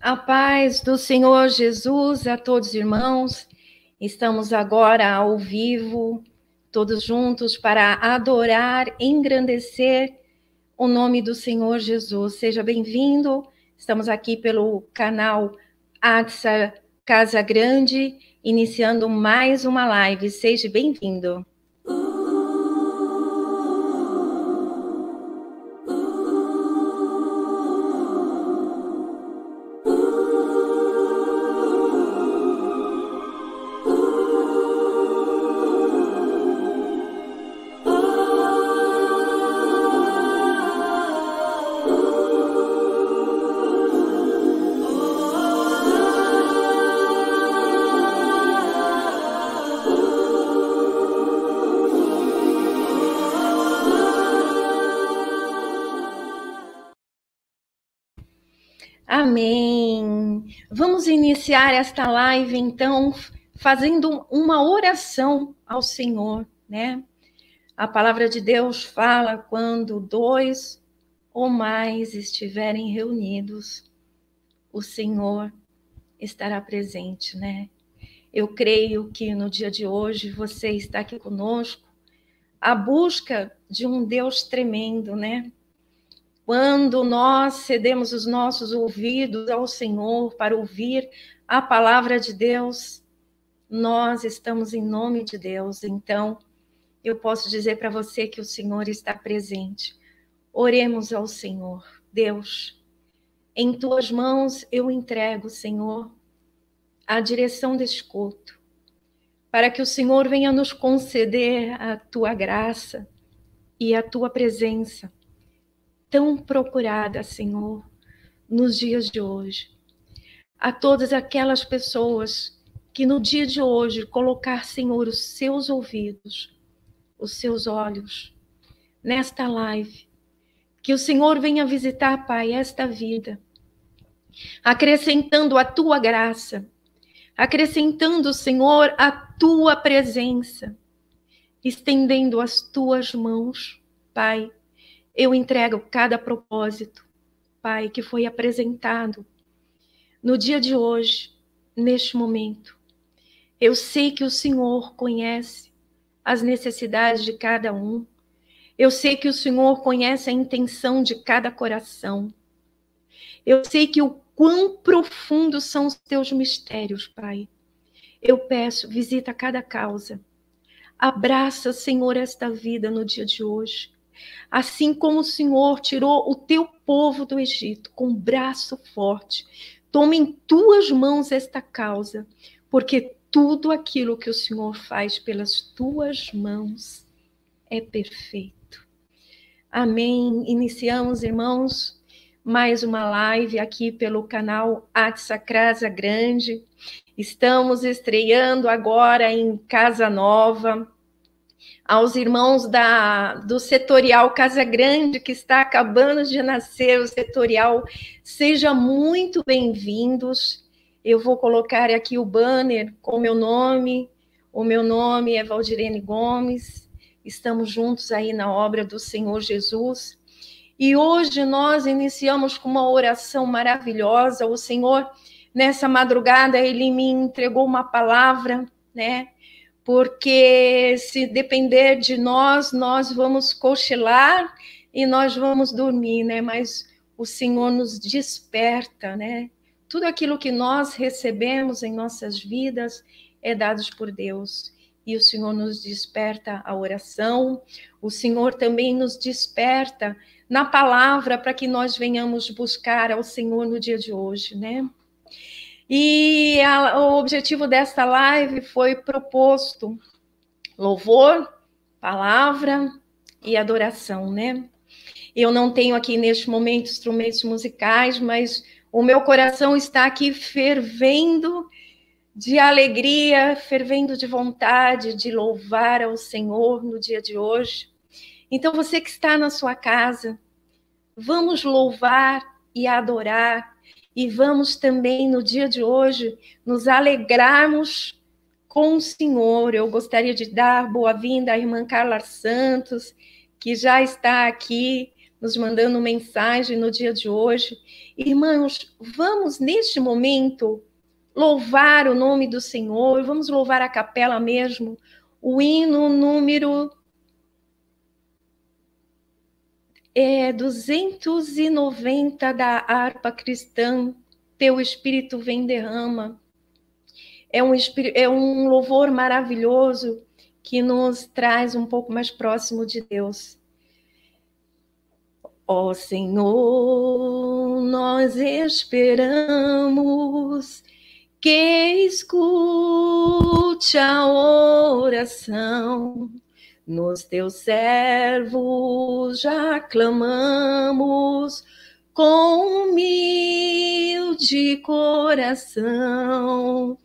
A paz do Senhor Jesus a todos os irmãos. Estamos agora ao vivo, todos juntos, para adorar, engrandecer o nome do Senhor Jesus. Seja bem-vindo. Estamos aqui pelo canal AXA Casa Grande, iniciando mais uma live. Seja bem-vindo. Amém. Vamos iniciar esta live, então, fazendo uma oração ao Senhor, né? A palavra de Deus fala quando dois ou mais estiverem reunidos, o Senhor estará presente, né? Eu creio que no dia de hoje você está aqui conosco, a busca de um Deus tremendo, né? Quando nós cedemos os nossos ouvidos ao Senhor para ouvir a palavra de Deus, nós estamos em nome de Deus. Então, eu posso dizer para você que o Senhor está presente. Oremos ao Senhor. Deus, em tuas mãos eu entrego, Senhor, a direção deste culto, para que o Senhor venha nos conceder a tua graça e a tua presença, tão procurada, Senhor, nos dias de hoje. A todas aquelas pessoas que no dia de hoje colocar, Senhor, os seus ouvidos, os seus olhos, nesta live, que o Senhor venha visitar, Pai, esta vida, acrescentando a tua graça, acrescentando, Senhor, a tua presença, estendendo as tuas mãos, Pai. Eu entrego cada propósito, Pai, que foi apresentado no dia de hoje, neste momento. Eu sei que o Senhor conhece as necessidades de cada um. Eu sei que o Senhor conhece a intenção de cada coração. Eu sei que o quão profundos são os teus mistérios, Pai. Eu peço, visita cada causa. Abraça, Senhor, esta vida no dia de hoje. Assim como o Senhor tirou o teu povo do Egito com braço forte, toma em tuas mãos esta causa, porque tudo aquilo que o Senhor faz pelas tuas mãos é perfeito. Amém. Iniciamos, irmãos, mais uma live aqui pelo canal AXA Casa Grande. Estamos estreando agora em Casa Nova. Aos irmãos do setorial Casa Grande, que está acabando de nascer, o setorial, sejam muito bem-vindos. Eu vou colocar aqui o banner com o meu nome é Valdirene Gomes, estamos juntos aí na obra do Senhor Jesus, e hoje nós iniciamos com uma oração maravilhosa. O Senhor, nessa madrugada, Ele me entregou uma palavra, né? Porque se depender de nós, nós vamos cochilar e nós vamos dormir, né? Mas o Senhor nos desperta, né? Tudo aquilo que nós recebemos em nossas vidas é dado por Deus. E o Senhor nos desperta a oração, o Senhor também nos desperta na palavra para que nós venhamos buscar ao Senhor no dia de hoje, né? E o objetivo desta live foi proposto louvor, palavra e adoração, né? Eu não tenho aqui neste momento instrumentos musicais, mas o meu coração está aqui fervendo de alegria, fervendo de vontade de louvar ao Senhor no dia de hoje. Então, você que está na sua casa, vamos louvar e adorar. E vamos também, no dia de hoje, nos alegrarmos com o Senhor. Eu gostaria de dar boa-vinda à irmã Carla Santos, que já está aqui nos mandando mensagem no dia de hoje. Irmãos, vamos neste momento louvar o nome do Senhor, vamos louvar a capela mesmo, o hino número 290 da harpa cristã, Teu Espírito vem derrama. É um louvor maravilhoso que nos traz um pouco mais próximo de Deus. Ó Senhor, nós esperamos que escute a oração. Nos teus servos já clamamos com humilde coração.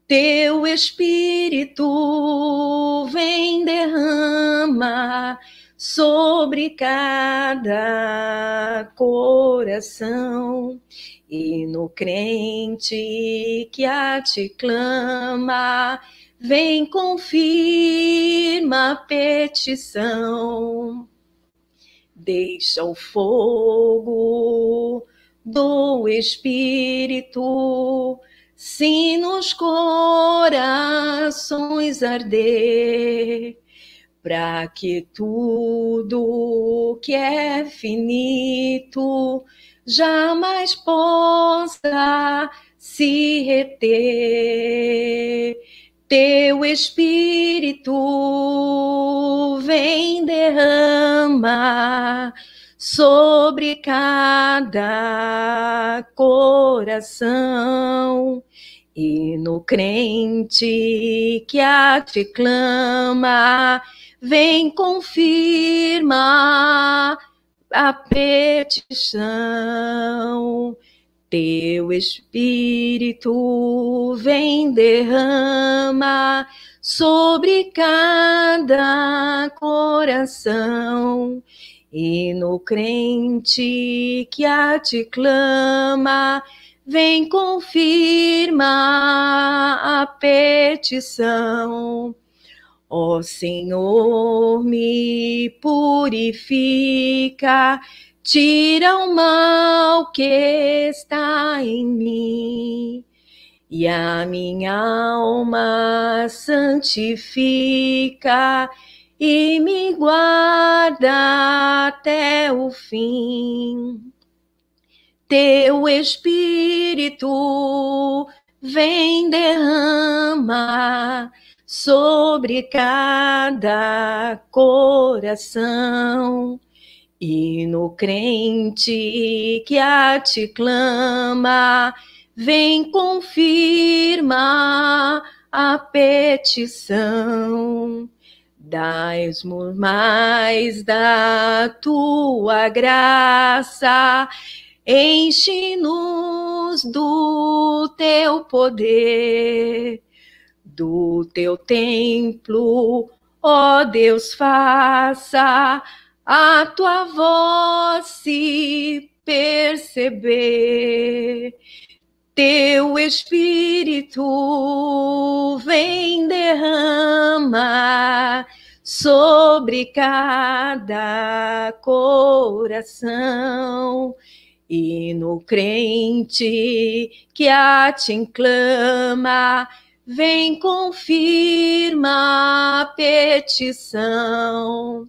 Teu Espírito vem derrama sobre cada coração, e no crente que a ti clama, vem confirma a petição. Deixa o fogo do Espírito sim nos corações arder, para que tudo que é finito jamais possa se reter. Teu Espírito vem derrama sobre cada coração, e no crente que a ti clama, vem confirma a petição. Teu Espírito vem derrama sobre cada coração, e no crente que a ti clama, vem confirma a petição. Ó Senhor, me purifica, tira o mal que está em mim, e a minha alma santifica, e me guarda até o fim. Teu Espírito vem derrama sobre cada coração, e no crente que a ti clama, vem confirma a petição. Dai-nos mais da tua graça, enche-nos do teu poder, do teu templo, ó Deus, faça a tua voz se perceber. Teu Espírito vem derrama sobre cada coração, e no crente que a ti clama, vem confirma a petição.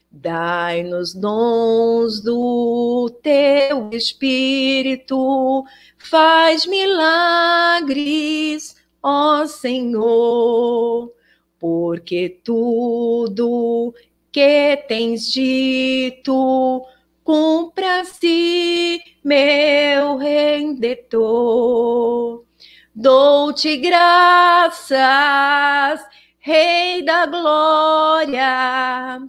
Dai-nos dons do teu Espírito, faz milagres, ó Senhor, porque tudo que tens dito cumpra-se, meu Redentor. Dou-te graças, Rei da glória,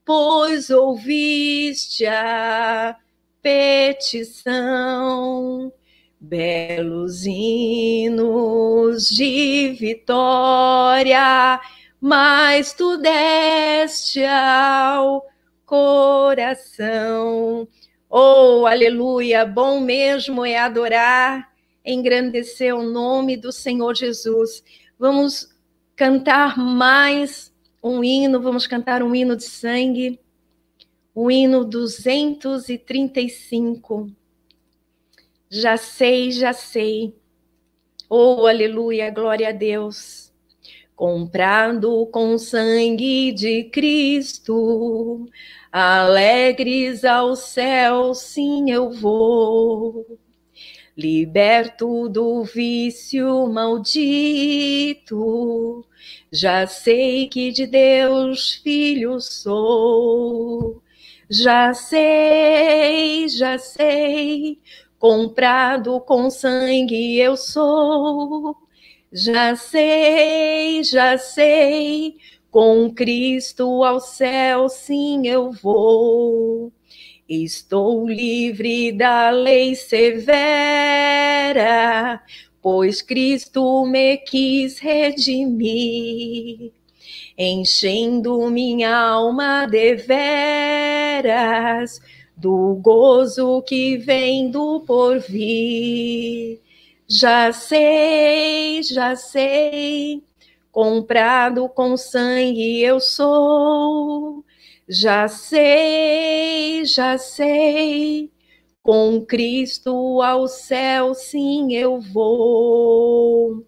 pois ouviste a petição. Belos hinos de vitória, mas tu deste ao coração. Oh, aleluia! Bom mesmo é adorar, engrandecer o nome do Senhor Jesus. Vamos cantar mais um hino, vamos cantar um hino de sangue, o hino 235. Já sei, oh, aleluia, glória a Deus. Comprado com sangue de Cristo, alegres ao céu, sim, eu vou. Liberto do vício maldito, já sei que de Deus filho sou. Já sei, comprado com sangue eu sou. Já sei, com Cristo ao céu sim eu vou. Estou livre da lei severa, pois Cristo me quis redimir, enchendo minha alma deveras do gozo que vem do porvir. Já sei, comprado com sangue eu sou. Já sei, com Cristo ao céu sim eu vou.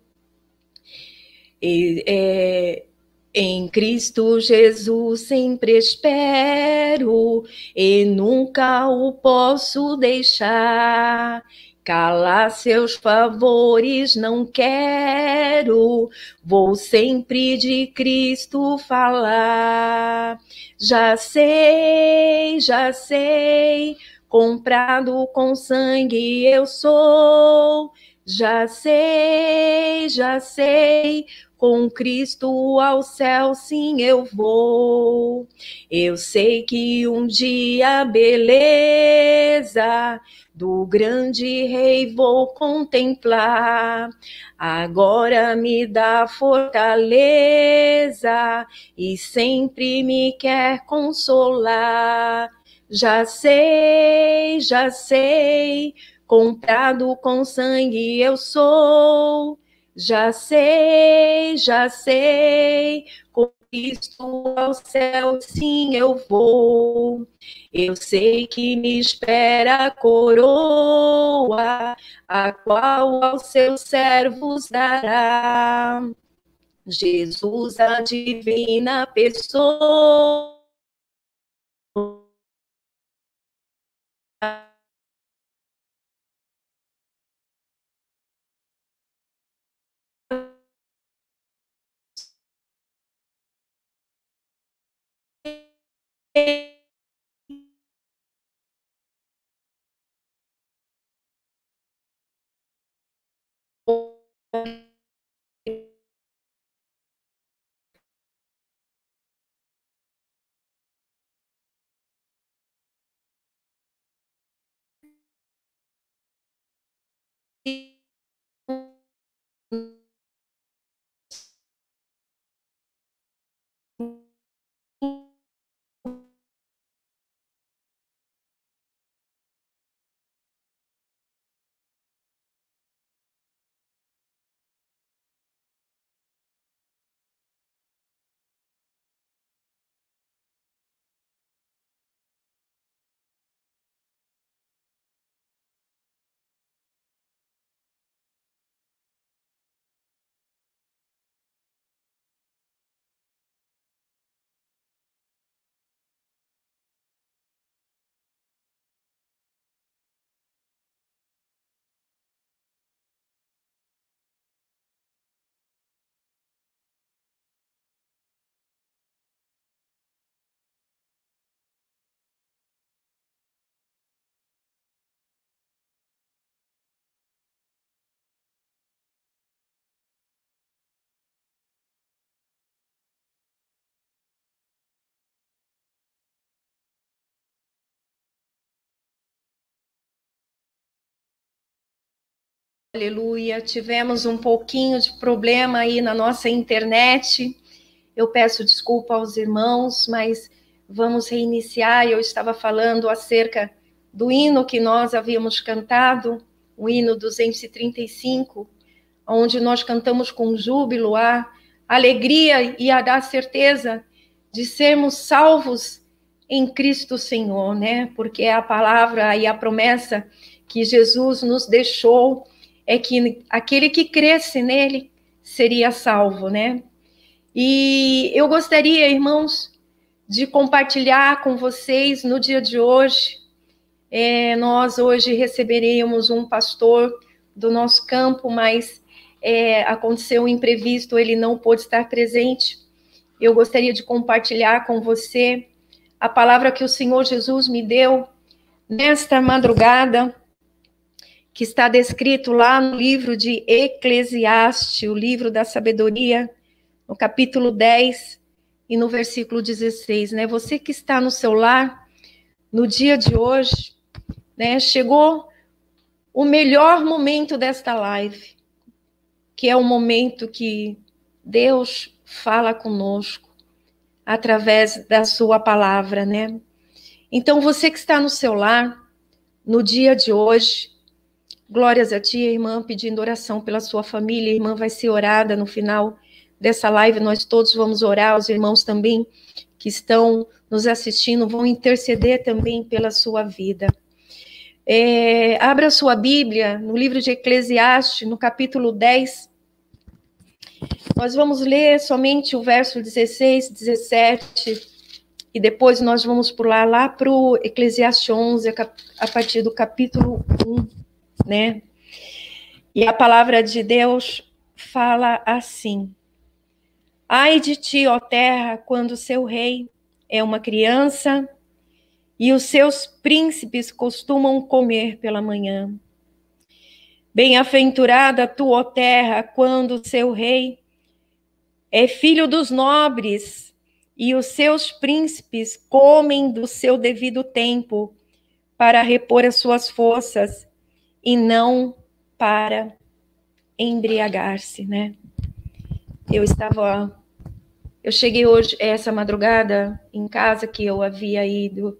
Em Cristo Jesus sempre espero e nunca o posso deixar. Calar seus favores não quero, vou sempre de Cristo falar. Já sei, comprado com sangue eu sou. Já sei, com Cristo ao céu sim eu vou. Eu sei que um dia a beleza do grande Rei vou contemplar. Agora me dá fortaleza e sempre me quer consolar. Já sei, comprado com sangue eu sou. Já sei, com Cristo ao céu sim eu vou. Eu sei que me espera a coroa, a qual aos seus servos dará Jesus, a divina pessoa. Aleluia, tivemos um pouquinho de problema aí na nossa internet. Eu peço desculpa aos irmãos, mas vamos reiniciar. Eu estava falando acerca do hino que nós havíamos cantado, o hino 235, onde nós cantamos com júbilo a alegria e a dar certeza de sermos salvos em Cristo Senhor, né? Porque a palavra e a promessa que Jesus nos deixou é que aquele que cresce nele seria salvo, né? E eu gostaria, irmãos, de compartilhar com vocês no dia de hoje. Nós hoje receberemos um pastor do nosso campo, mas aconteceu um imprevisto, ele não pôde estar presente. Eu gostaria de compartilhar com você a palavra que o Senhor Jesus me deu nesta madrugada, que está descrito lá no livro de Eclesiastes, o livro da sabedoria, no capítulo 10 e no versículo 16, né? Você que está no seu lar, no dia de hoje, né, chegou o melhor momento desta live, que é o momento que Deus fala conosco através da sua palavra, né? Então, você que está no seu lar, no dia de hoje, glórias a ti, irmã, pedindo oração pela sua família. A irmã vai ser orada no final dessa live, nós todos vamos orar, os irmãos também que estão nos assistindo vão interceder também pela sua vida. Abra sua Bíblia no livro de Eclesiastes, no capítulo 10. Nós vamos ler somente o verso 16, 17, e depois nós vamos pular lá para o Eclesiastes 11, a partir do capítulo 1, né? E a palavra de Deus fala assim: ai de ti, ó terra, quando seu rei é uma criança e os seus príncipes costumam comer pela manhã. Bem-aventurada tu, ó terra, quando seu rei é filho dos nobres e os seus príncipes comem do seu devido tempo para repor as suas forças e não para embriagar-se, né? Eu cheguei hoje, essa madrugada, em casa, que eu havia ido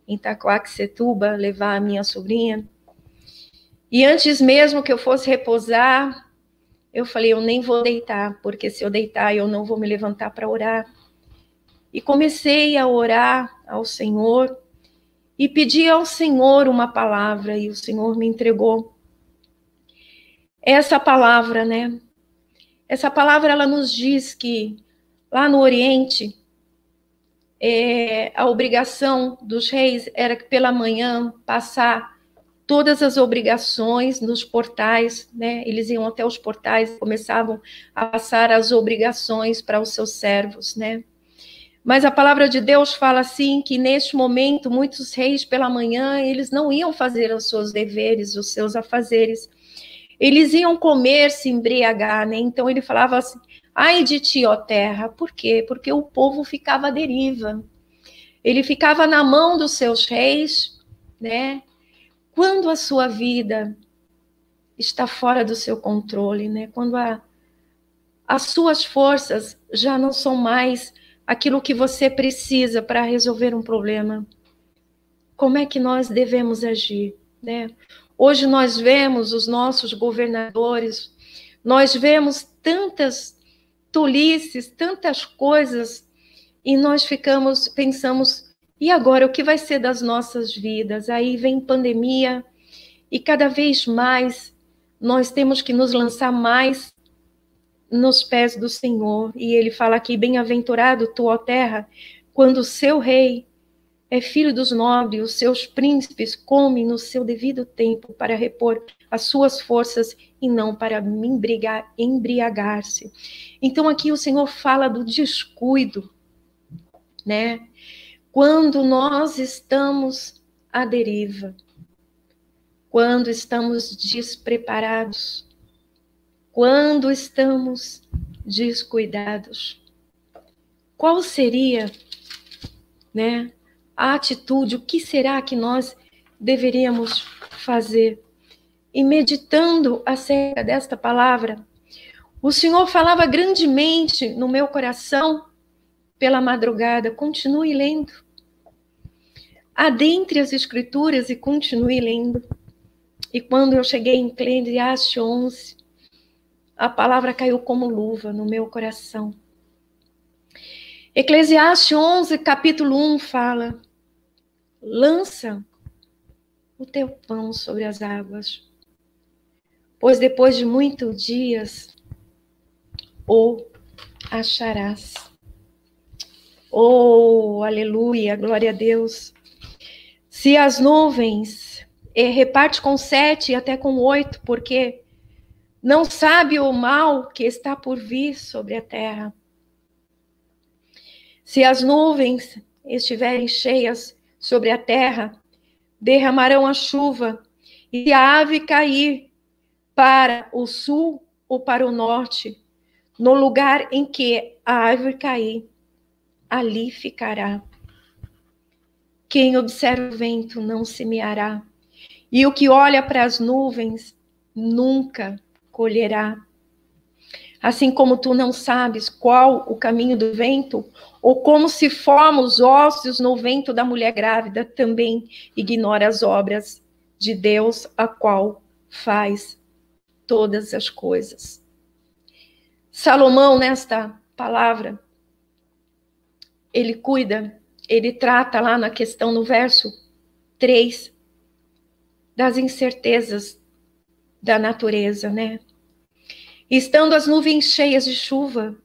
em Itacoaxetuba levar a minha sobrinha. E antes mesmo que eu fosse repousar, eu falei, eu nem vou deitar, porque se eu deitar, eu não vou me levantar para orar. E comecei a orar ao Senhor e pedi ao Senhor uma palavra, e o Senhor me entregou essa palavra, né? Essa palavra, ela nos diz que lá no Oriente, a obrigação dos reis era que pela manhã passar todas as obrigações nos portais, né? Eles iam até os portais e começavam a passar as obrigações para os seus servos, né? Mas a palavra de Deus fala assim, que neste momento, muitos reis pela manhã, eles não iam fazer os seus deveres, os seus afazeres. Eles iam comer, se embriagar, né? Então ele falava assim, ai de ti, ó terra. Por quê? Porque o povo ficava à deriva. Ele ficava na mão dos seus reis, né? Quando a sua vida está fora do seu controle, né? Quando as suas forças já não são mais aquilo que você precisa para resolver um problema. Como é que nós devemos agir, né? Hoje nós vemos os nossos governadores, nós vemos tantas tolices, tantas coisas, e nós pensamos, e agora o que vai ser das nossas vidas? Aí vem pandemia, e cada vez mais nós temos que nos lançar mais nos pés do Senhor. E ele fala aqui, bem-aventurado tu, ó terra, quando o seu rei é filho dos nobres, os seus príncipes comem no seu devido tempo para repor as suas forças e não para embriagar-se. Então aqui o Senhor fala do descuido, né? Quando nós estamos à deriva, quando estamos despreparados, quando estamos descuidados. Qual seria, né, a atitude, o que será que nós deveríamos fazer? E meditando acerca desta palavra, o Senhor falava grandemente no meu coração pela madrugada. Continue lendo. Adentre as Escrituras e continue lendo. E quando eu cheguei em Eclesiastes 11, a palavra caiu como luva no meu coração. Eclesiastes 11, capítulo 1 fala: lança o teu pão sobre as águas, pois depois de muitos dias o acharás. Oh, aleluia, glória a Deus. Se as nuvens, reparte com 7 e até com 8, porque não sabe o mal que está por vir sobre a terra. Se as nuvens estiverem cheias sobre a terra, derramarão a chuva, e se a ave cair para o sul ou para o norte, no lugar em que a árvore cair, ali ficará. Quem observa o vento não semeará, e o que olha para as nuvens nunca colherá. Assim como tu não sabes qual o caminho do vento, ou como se formam os ossos no vento da mulher grávida, também ignora as obras de Deus, a qual faz todas as coisas. Salomão, nesta palavra, ele cuida, ele trata lá na questão, no verso 3, das incertezas da natureza, né? Estando as nuvens cheias de chuva,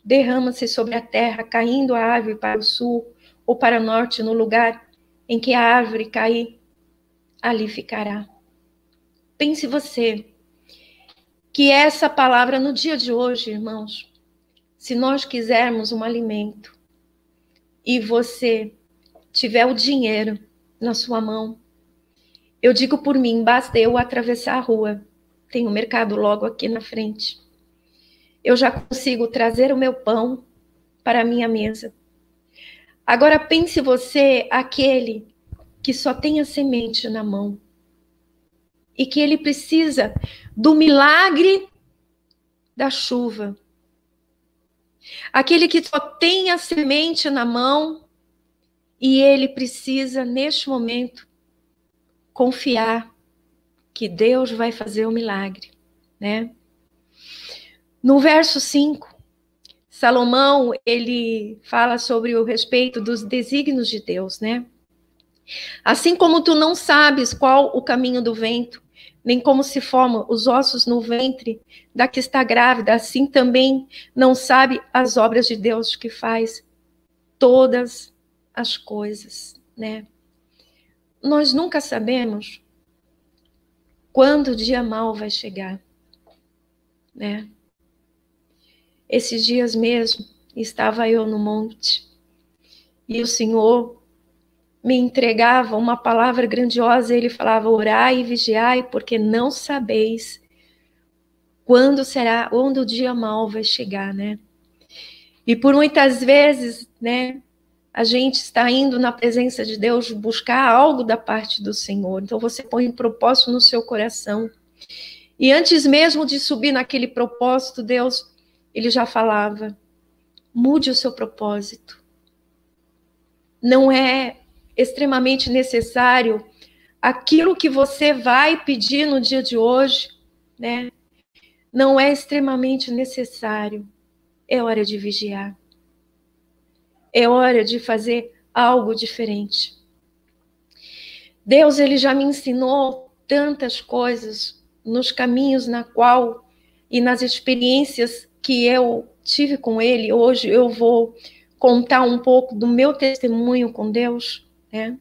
derrama-se sobre a terra, caindo a árvore para o sul ou para o norte, no lugar em que a árvore cair, ali ficará. Pense você que essa palavra no dia de hoje, irmãos, se nós quisermos um alimento e você tiver o dinheiro na sua mão, eu digo por mim, basta eu atravessar a rua, tem um mercado logo aqui na frente, eu já consigo trazer o meu pão para a minha mesa. Agora pense você, aquele que só tem a semente na mão e que ele precisa do milagre da chuva. Aquele que só tem a semente na mão e ele precisa, neste momento, confiar que Deus vai fazer o milagre, né? No verso 5, Salomão, ele fala sobre o respeito dos desígnios de Deus, né? Assim como tu não sabes qual o caminho do vento, nem como se formam os ossos no ventre da que está grávida, assim também não sabe as obras de Deus que faz todas as coisas, né? Nós nunca sabemos quando o dia mau vai chegar, né? Esses dias mesmo, estava eu no monte e o Senhor me entregava uma palavra grandiosa, ele falava, orai e vigiai, porque não sabeis quando será, onde o dia mau vai chegar, né? E por muitas vezes, né, a gente está indo na presença de Deus buscar algo da parte do Senhor, então você põe um propósito no seu coração, e antes mesmo de subir naquele propósito, Deus, ele já falava, mude o seu propósito, não é extremamente necessário aquilo que você vai pedir no dia de hoje, né? Não é extremamente necessário. É hora de vigiar. É hora de fazer algo diferente. Deus, ele já me ensinou tantas coisas nos caminhos na qual e nas experiências que eu tive com ele. Hoje eu vou contar um pouco do meu testemunho com Deus, né?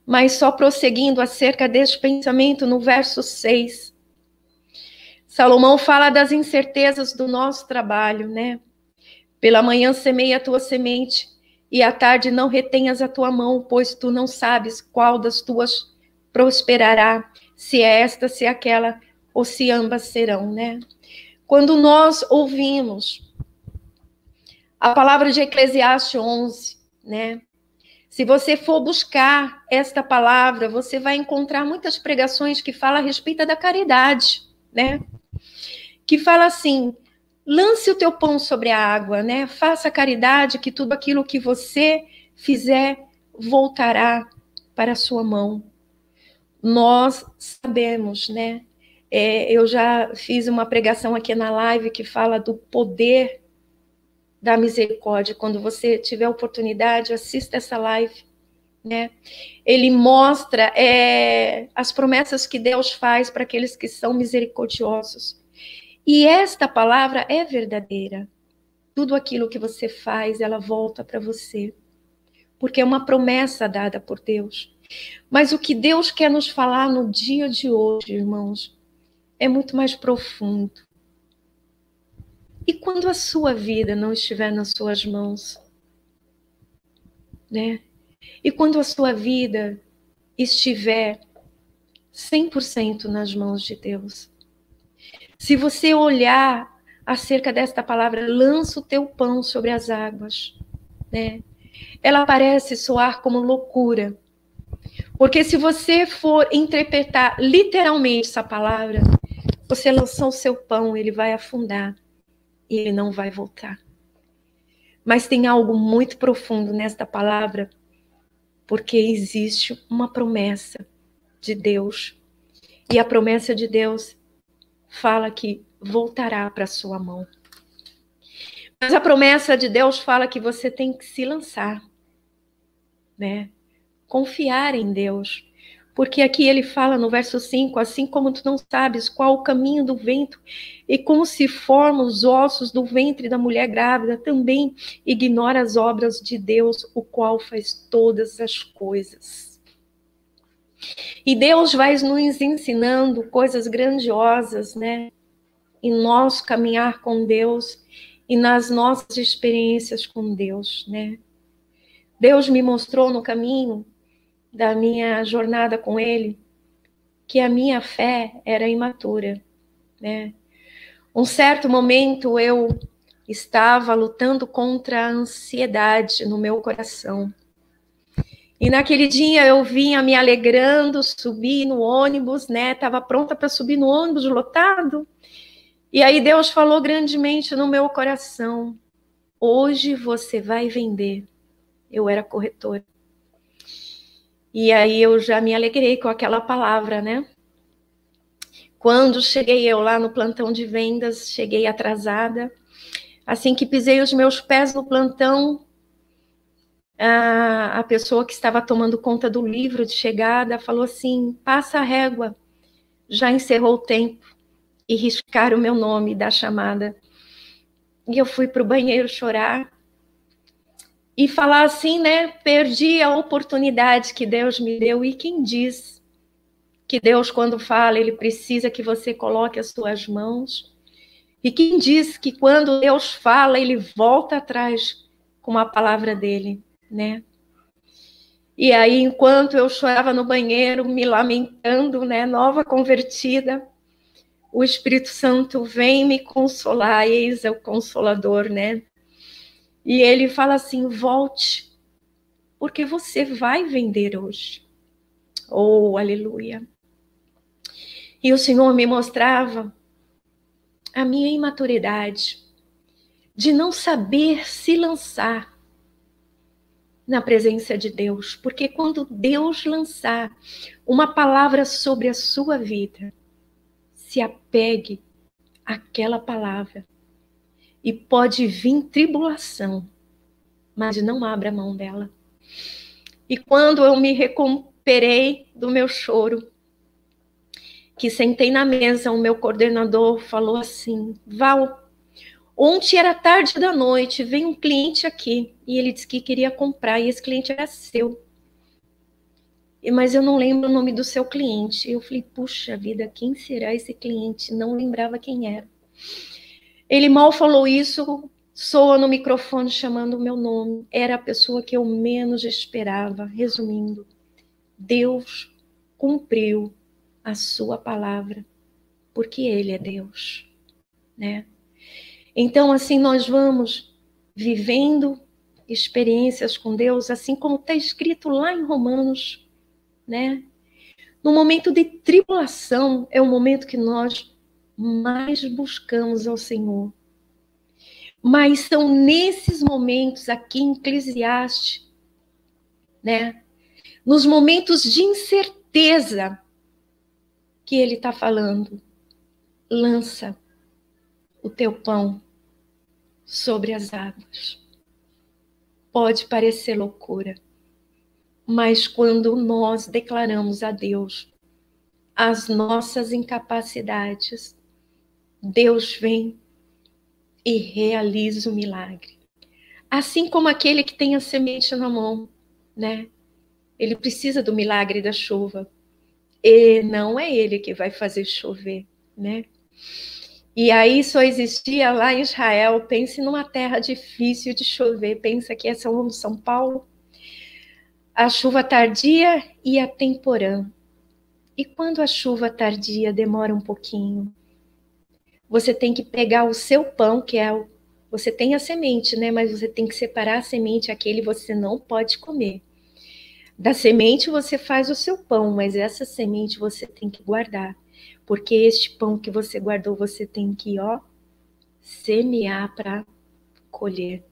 Mas só prosseguindo acerca desse pensamento no verso 6. Salomão fala das incertezas do nosso trabalho, né? Pela manhã semeia a tua semente, e à tarde não retenhas a tua mão, pois tu não sabes qual das tuas prosperará, se é esta, se é aquela, ou se ambas serão, né? Quando nós ouvimos a palavra de Eclesiastes 11, né? Se você for buscar esta palavra, você vai encontrar muitas pregações que falam a respeito da caridade, né? Que fala assim, lance o teu pão sobre a água, né? Faça caridade, que tudo aquilo que você fizer voltará para a sua mão. Nós sabemos, né? Eu já fiz uma pregação aqui na live que fala do poder da misericórdia. Quando você tiver oportunidade, assista essa live, né? Ele mostra as promessas que Deus faz para aqueles que são misericordiosos. E esta palavra é verdadeira. Tudo aquilo que você faz, ela volta para você. Porque é uma promessa dada por Deus. Mas o que Deus quer nos falar no dia de hoje, irmãos, é muito mais profundo. E quando a sua vida não estiver nas suas mãos, né? E quando a sua vida estiver 100% nas mãos de Deus. Se você olhar acerca desta palavra, lança o teu pão sobre as águas, né? Ela parece soar como loucura. Porque se você for interpretar literalmente essa palavra, você lançou o seu pão, ele vai afundar e ele não vai voltar. Mas tem algo muito profundo nesta palavra, porque existe uma promessa de Deus. E a promessa de Deus fala que voltará para a sua mão. Mas a promessa de Deus fala que você tem que se lançar, né? Confiar em Deus. Porque aqui ele fala no verso 5, assim como tu não sabes qual o caminho do vento e como se formam os ossos do ventre da mulher grávida, também ignora as obras de Deus, o qual faz todas as coisas. E Deus vai nos ensinando coisas grandiosas, né? Em nosso caminhar com Deus e nas nossas experiências com Deus, né? Deus me mostrou no caminho da minha jornada com Ele que a minha fé era imatura, né? Um certo momento eu estava lutando contra a ansiedade no meu coração. E naquele dia eu vinha me alegrando, subi no ônibus, né? Estava pronta para subir no ônibus lotado. E aí Deus falou grandemente no meu coração: hoje você vai vender. Eu era corretora. E aí eu já me alegrei com aquela palavra, né? Quando cheguei eu lá no plantão de vendas, cheguei atrasada. Assim que pisei os meus pés no plantão, a pessoa que estava tomando conta do livro de chegada falou assim: passa a régua, já encerrou o tempo. E riscaram o meu nome da chamada. E eu fui para o banheiro chorar. E falar assim, né? Perdi a oportunidade que Deus me deu. E quem diz que Deus, quando fala, Ele precisa que você coloque as suas mãos? E quem diz que quando Deus fala, Ele volta atrás com a palavra dEle, né? E aí, enquanto eu chorava no banheiro, me lamentando, né? Nova convertida, o Espírito Santo vem me consolar, eis é o Consolador, né? E ele fala assim: volte, porque você vai vender hoje. Oh, aleluia. E o Senhor me mostrava a minha imaturidade de não saber se lançar na presença de Deus, porque quando Deus lançar uma palavra sobre a sua vida, se apegue àquela palavra. E pode vir tribulação, mas não abra mão dela. E quando eu me recuperei do meu choro, que sentei na mesa, o meu coordenador falou assim: Val, ontem era tarde da noite, veio um cliente aqui, e ele disse que queria comprar, e esse cliente era seu. Mas eu não lembro o nome do seu cliente. Eu falei: puxa vida, quem será esse cliente? Não lembrava quem era. Ele mal falou isso, soa no microfone chamando o meu nome. Era a pessoa que eu menos esperava. Resumindo, Deus cumpriu a sua palavra, porque Ele é Deus, né? Então, assim, nós vamos vivendo experiências com Deus, assim como está escrito lá em Romanos, né? No momento de tribulação, é o momento que nós mais buscamos ao Senhor. Mas são nesses momentos aqui em Eclesiastes, né? Nos momentos de incerteza que ele está falando. Lança o teu pão sobre as águas. Pode parecer loucura, Mas quando nós declaramos a Deus as nossas incapacidades, Deus vem e realiza o milagre. Assim como aquele que tem a semente na mão, né? Ele precisa do milagre da chuva. E não é ele que vai fazer chover, né? E aí só existia lá em Israel, pense numa terra difícil de chover, pensa que é São Paulo, a chuva tardia e a temporã. E quando a chuva tardia demora um pouquinho, você tem que pegar o seu pão, que é o... Você tem a semente, né? Mas você tem que separar a semente, aquele você não pode comer. Da semente você faz o seu pão, mas essa semente você tem que guardar. Porque este pão que você guardou, você tem que, semear para colher.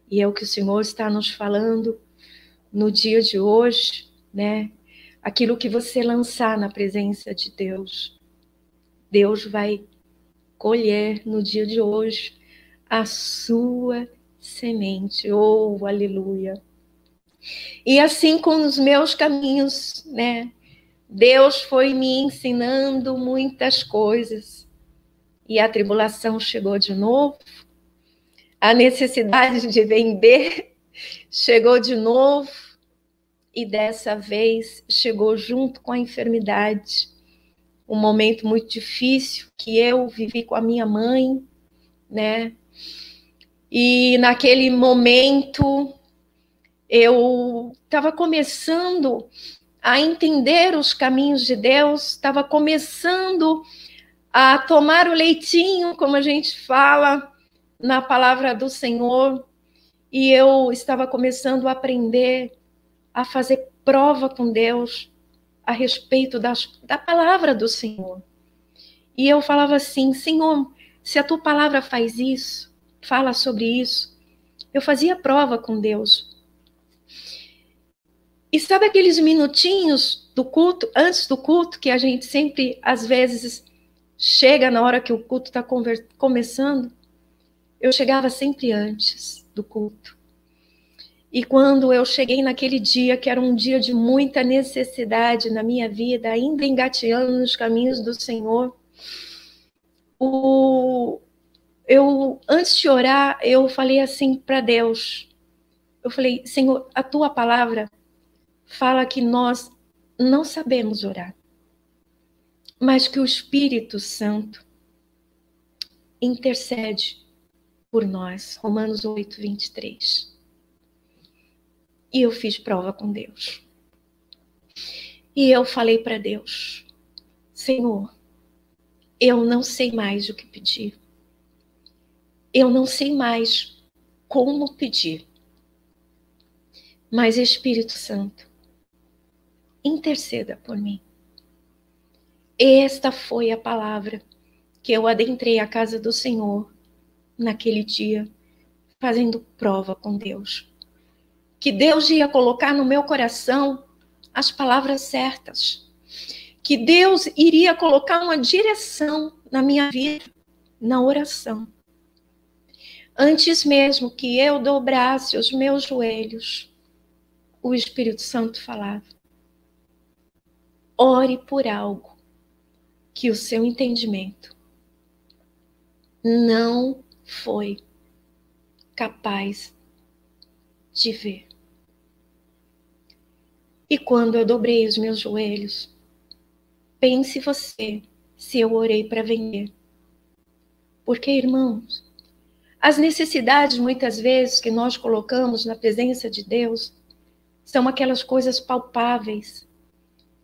E é o que o Senhor está nos falando no dia de hoje, né? Aquilo que você lançar na presença de Deus, Deus vai colher no dia de hoje a sua semente. Oh, aleluia! E assim com os meus caminhos, né? Deus foi me ensinando muitas coisas. E a tribulação chegou de novo. A necessidade de vender chegou de novo. E dessa vez chegou junto com a enfermidade. Um momento muito difícil que eu vivi com a minha mãe, né? E naquele momento eu estava começando a entender os caminhos de Deus, estava começando a tomar o leitinho, como a gente fala na palavra do Senhor, e eu estava começando a aprender a fazer prova com Deus a respeito da palavra do Senhor. E eu falava assim, Senhor, se a tua palavra faz isso, fala sobre isso, eu fazia prova com Deus. E sabe aqueles minutinhos do culto, antes do culto, que a gente sempre, às vezes, chega na hora que o culto está começando? Eu chegava sempre antes do culto. E quando eu cheguei naquele dia, que era um dia de muita necessidade na minha vida, ainda engateando nos caminhos do Senhor, antes de orar, eu falei assim para Deus, eu falei, Senhor, a tua palavra fala que nós não sabemos orar, mas que o Espírito Santo intercede por nós. Romanos 8, 23. E eu fiz prova com Deus. E eu falei para Deus, Senhor, eu não sei mais o que pedir. Eu não sei mais como pedir. Mas Espírito Santo, interceda por mim. Esta foi a palavra que eu adentrei a casa do Senhor naquele dia, fazendo prova com Deus. Que Deus ia colocar no meu coração as palavras certas. Que Deus iria colocar uma direção na minha vida, na oração. Antes mesmo que eu dobrasse os meus joelhos, o Espírito Santo falava, ore por algo que o seu entendimento não foi capaz de ver. E quando eu dobrei os meus joelhos, pense você se eu orei para vender. Porque, irmãos, as necessidades muitas vezes que nós colocamos na presença de Deus são aquelas coisas palpáveis,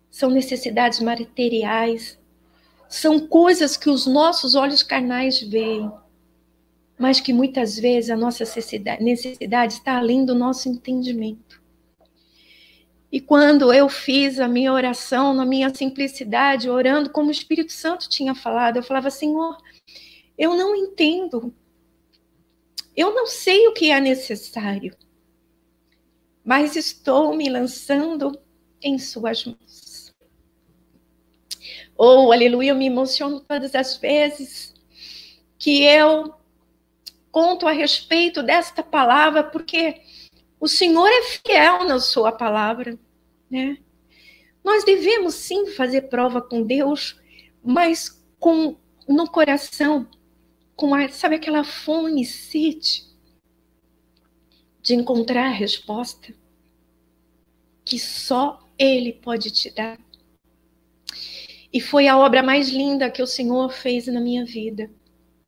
são necessidades materiais, são coisas que os nossos olhos carnais veem, mas que muitas vezes a nossa necessidade está além do nosso entendimento. E quando eu fiz a minha oração, na minha simplicidade, orando como o Espírito Santo tinha falado, eu falava, Senhor, eu não entendo, eu não sei o que é necessário, mas estou me lançando em suas mãos. Oh, aleluia, eu me emociono todas as vezes que eu conto a respeito desta palavra, porque O Senhor é fiel na sua palavra, né? Nós devemos sim fazer prova com Deus, mas no coração, sabe aquela fome e sede de encontrar a resposta que só Ele pode te dar. E foi a obra mais linda que o Senhor fez na minha vida,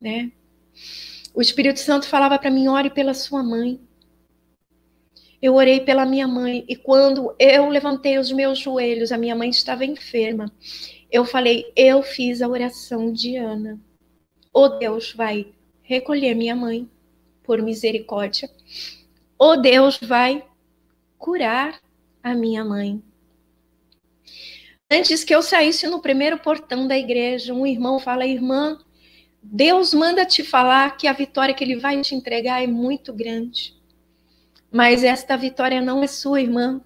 né? O Espírito Santo falava para mim, ore pela sua mãe. Eu orei pela minha mãe, e quando eu levantei os meus joelhos, a minha mãe estava enferma. Eu falei, eu fiz a oração de Ana. Ou Deus vai recolher minha mãe, por misericórdia, ou Deus vai curar a minha mãe. Antes que eu saísse no primeiro portão da igreja, um irmão fala, irmã, Deus manda te falar que a vitória que Ele vai te entregar é muito grande. Mas esta vitória não é sua, irmã.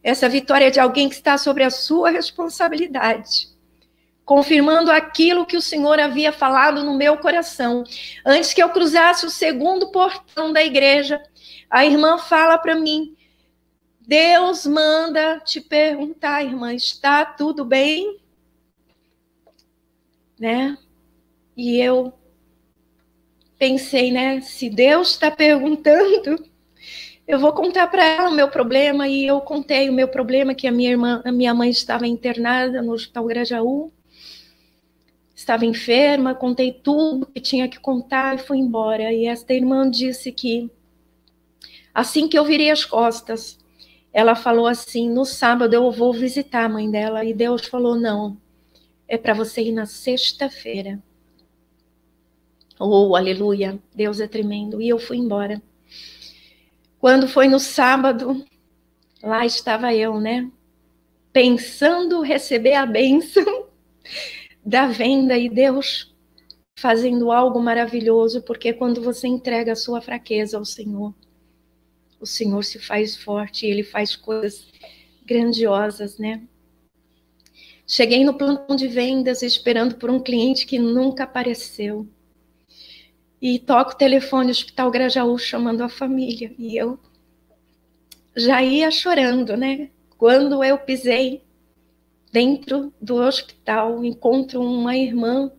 Essa vitória é de alguém que está sobre a sua responsabilidade. Confirmando aquilo que o Senhor havia falado no meu coração. Antes que eu cruzasse o segundo portão da igreja, a irmã fala para mim, Deus manda te perguntar, irmã, está tudo bem? Né? E eu pensei, né, se Deus está perguntando, eu vou contar para ela o meu problema, e eu contei o meu problema, que a minha mãe estava internada no Hospital Grajaú, estava enferma, contei tudo que tinha que contar e fui embora. E esta irmã disse que, assim que eu virei as costas, ela falou assim, no sábado eu vou visitar a mãe dela, e Deus falou, não, é para você ir na sexta-feira. Oh, aleluia, Deus é tremendo. E eu fui embora. Quando foi no sábado, lá estava eu, né? Pensando receber a bênção da venda, e Deus fazendo algo maravilhoso, porque quando você entrega a sua fraqueza ao Senhor, o Senhor se faz forte e Ele faz coisas grandiosas, né? Cheguei no plantão de vendas esperando por um cliente que nunca apareceu. E toco o telefone, Hospital Grajaú, chamando a família. E eu já ia chorando, né? Quando eu pisei dentro do hospital, encontro uma irmã.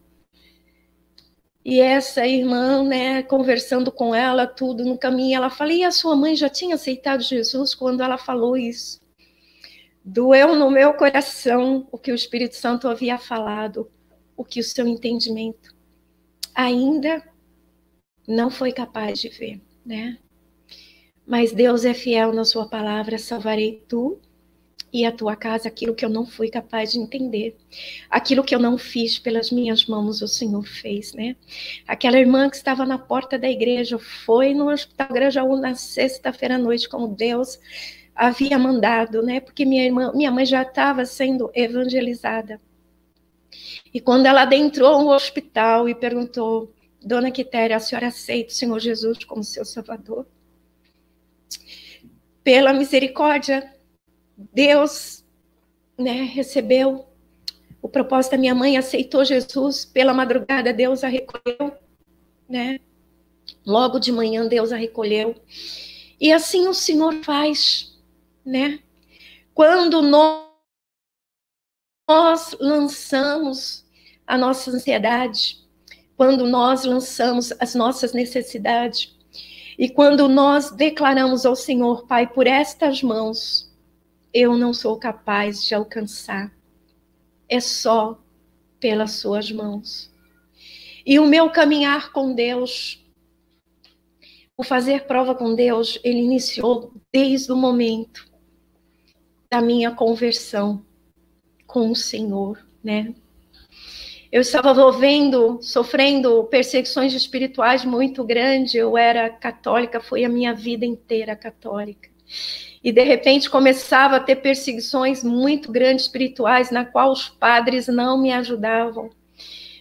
E essa irmã, né, conversando com ela, tudo no caminho, ela fala, e a sua mãe já tinha aceitado Jesus? Quando ela falou isso, doeu no meu coração o que o Espírito Santo havia falado, o que o seu entendimento ainda não foi capaz de ver, né? Mas Deus é fiel na sua palavra, salvarei tu e a tua casa, aquilo que eu não fui capaz de entender, aquilo que eu não fiz pelas minhas mãos, o Senhor fez, né? Aquela irmã que estava na porta da igreja, foi no Hospital Grajaú na sexta-feira à noite, como Deus havia mandado, né? Porque minha mãe já estava sendo evangelizada. E quando ela adentrou no hospital e perguntou, Dona Quitéria, a senhora aceita o Senhor Jesus como seu Salvador? Pela misericórdia, Deus, né, recebeu o propósito da minha mãe, aceitou Jesus. Pela madrugada, Deus a recolheu, né? Logo de manhã, Deus a recolheu. E assim o Senhor faz, né? Quando nós lançamos a nossa ansiedade, quando nós lançamos as nossas necessidades, e quando nós declaramos ao Senhor, Pai, por estas mãos, eu não sou capaz de alcançar, é só pelas suas mãos. E o meu caminhar com Deus, o fazer prova com Deus, ele iniciou desde o momento da minha conversão com o Senhor, né? Eu estava sofrendo perseguições espirituais muito grandes. Eu era católica, foi a minha vida inteira católica. E de repente começava a ter perseguições muito grandes espirituais, na qual os padres não me ajudavam,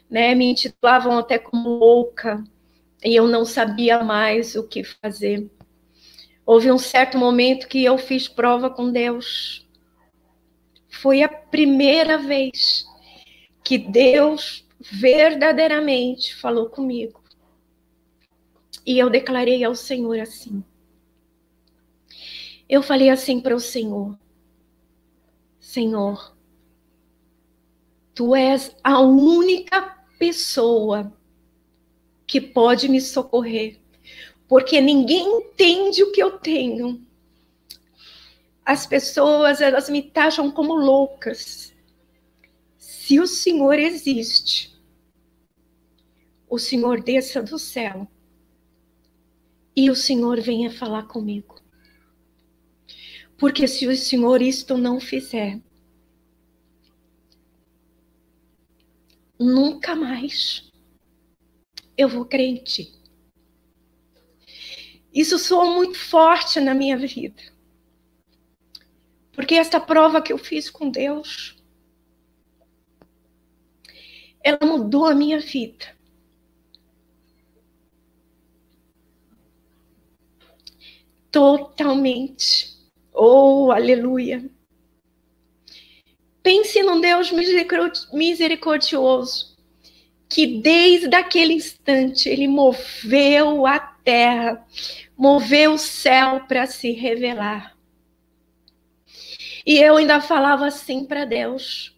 né? Me intitulavam até como louca, e eu não sabia mais o que fazer. Houve um certo momento que eu fiz prova com Deus. Foi a primeira vez que Deus verdadeiramente falou comigo. E eu declarei ao Senhor assim: eu falei assim para o Senhor: Senhor, Tu és a única pessoa que pode me socorrer, porque ninguém entende o que eu tenho. As pessoas, elas me taxam como loucas. Se o Senhor existe, o Senhor desça do céu e o Senhor venha falar comigo. Porque se o Senhor isto não fizer, nunca mais eu vou crer em Ti. Isso soa muito forte na minha vida. Porque esta prova que eu fiz com Deus, ela mudou a minha vida. Totalmente. Oh, aleluia. Pense num Deus misericordioso, que desde aquele instante Ele moveu a terra, moveu o céu para se revelar. E eu ainda falava assim para Deus: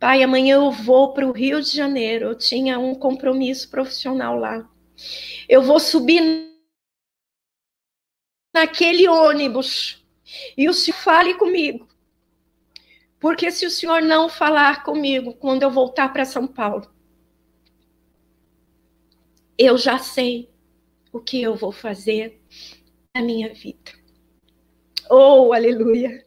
Pai, amanhã eu vou para o Rio de Janeiro, eu tinha um compromisso profissional lá. Eu vou subir naquele ônibus e o Senhor fale comigo. Porque se o Senhor não falar comigo quando eu voltar para São Paulo, eu já sei o que eu vou fazer na minha vida. Oh, aleluia!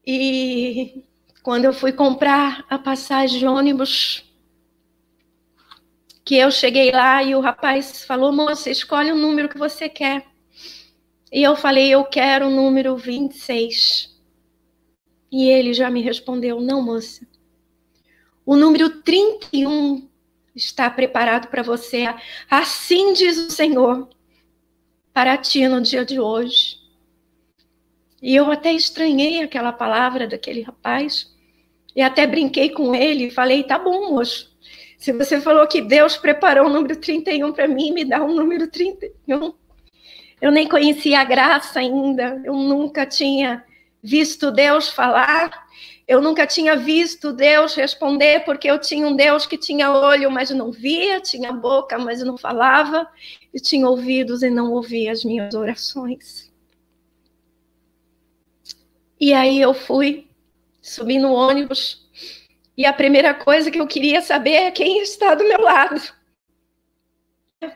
E quando eu fui comprar a passagem de ônibus, que eu cheguei lá e o rapaz falou: moça, escolhe o número que você quer. E eu falei: eu quero o número 26. E ele já me respondeu: não, moça, o número 31 está preparado para você. Assim diz o Senhor para ti no dia de hoje. E eu até estranhei aquela palavra daquele rapaz. E até brinquei com ele e falei: tá bom, moço. Se você falou que Deus preparou o número 31 para mim, me dá o número 31. Eu nem conhecia a graça ainda. Eu nunca tinha visto Deus falar. Eu nunca tinha visto Deus responder, porque eu tinha um Deus que tinha olho, mas não via, tinha boca, mas não falava, e tinha ouvidos e não ouvia as minhas orações. E aí eu fui, subi no ônibus, e a primeira coisa que eu queria saber é quem está do meu lado.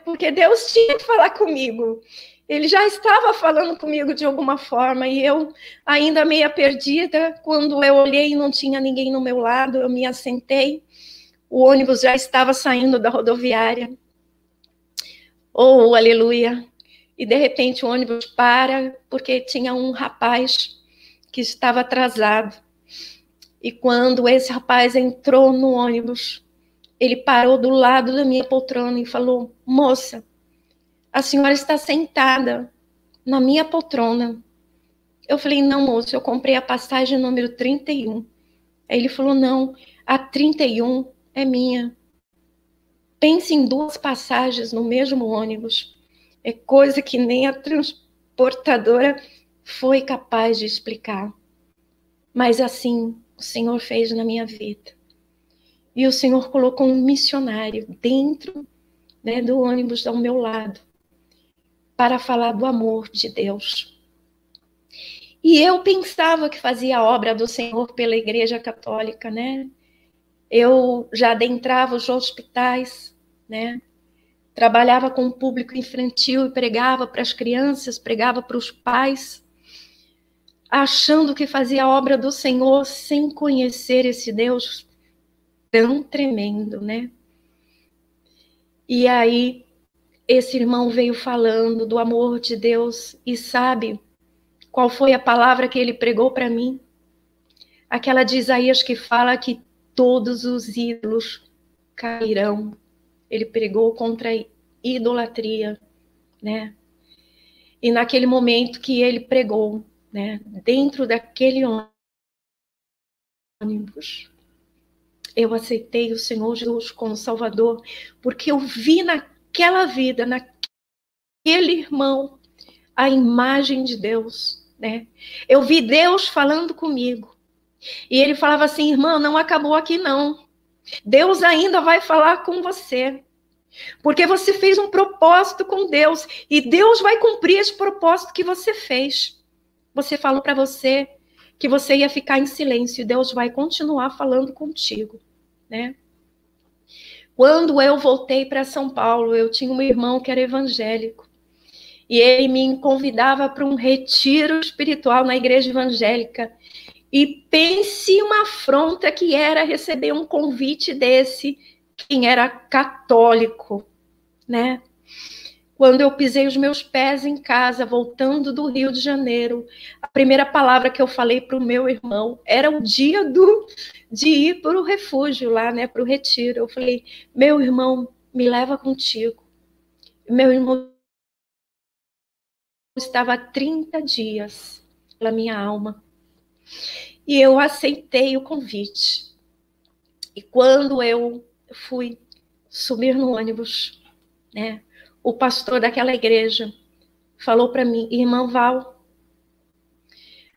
Porque Deus tinha que falar comigo. Ele já estava falando comigo de alguma forma, e eu, ainda meia perdida, quando eu olhei e não tinha ninguém no meu lado, eu me assentei, o ônibus já estava saindo da rodoviária. Oh, aleluia! E de repente o ônibus para, porque tinha um rapaz que estava atrasado. E quando esse rapaz entrou no ônibus, ele parou do lado da minha poltrona e falou: moça, a senhora está sentada na minha poltrona. Eu falei: não, moço, eu comprei a passagem número 31. Aí ele falou: não, a 31 é minha. Pense em duas passagens no mesmo ônibus. É coisa que nem a transportadora foi capaz de explicar. Mas assim o Senhor fez na minha vida. E o Senhor colocou um missionário dentro, né, do ônibus ao meu lado, para falar do amor de Deus. E eu pensava que fazia a obra do Senhor pela Igreja Católica, né? Eu já adentrava os hospitais, né? Trabalhava com o público infantil e pregava para as crianças, pregava para os pais, achando que fazia a obra do Senhor sem conhecer esse Deus tão tremendo, né? E aí, esse irmão veio falando do amor de Deus, e sabe qual foi a palavra que ele pregou para mim? Aquela de Isaías que fala que todos os ídolos cairão. Ele pregou contra a idolatria, né? E naquele momento que ele pregou, né, dentro daquele ônibus, eu aceitei o Senhor Jesus como Salvador, porque eu vi naquela vida, naquele irmão, a imagem de Deus, né? Eu vi Deus falando comigo. E ele falava assim, irmã, não acabou aqui não. Deus ainda vai falar com você. Porque você fez um propósito com Deus. E Deus vai cumprir esse propósito que você fez. Você falou para você que você ia ficar em silêncio. E Deus vai continuar falando contigo, né? Quando eu voltei para São Paulo, eu tinha um irmão que era evangélico. E ele me convidava para um retiro espiritual na igreja evangélica. E pense uma afronta que era receber um convite desse, quem era católico, né? Quando eu pisei os meus pés em casa, voltando do Rio de Janeiro, a primeira palavra que eu falei para o meu irmão era o dia de ir para o refúgio lá, né, para o retiro. Eu falei, meu irmão, me leva contigo. Meu irmão estava há 30 dias pela minha alma. E eu aceitei o convite. E quando eu fui subir no ônibus, né, o pastor daquela igreja falou para mim, irmã Val,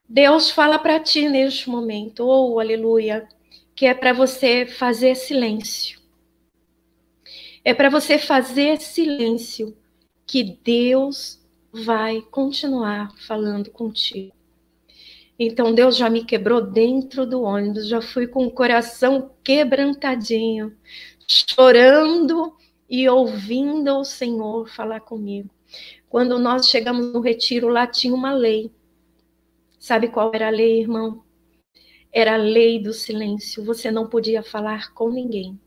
Deus fala para ti neste momento, oh, aleluia, que é para você fazer silêncio. É para você fazer silêncio que Deus vai continuar falando contigo. Então Deus já me quebrou dentro do ônibus, já fui com o coração quebrantadinho, chorando e ouvindo o Senhor falar comigo. Quando nós chegamos no retiro, lá tinha uma lei. Sabe qual era a lei, irmão? Era a lei do silêncio. Você não podia falar com ninguém.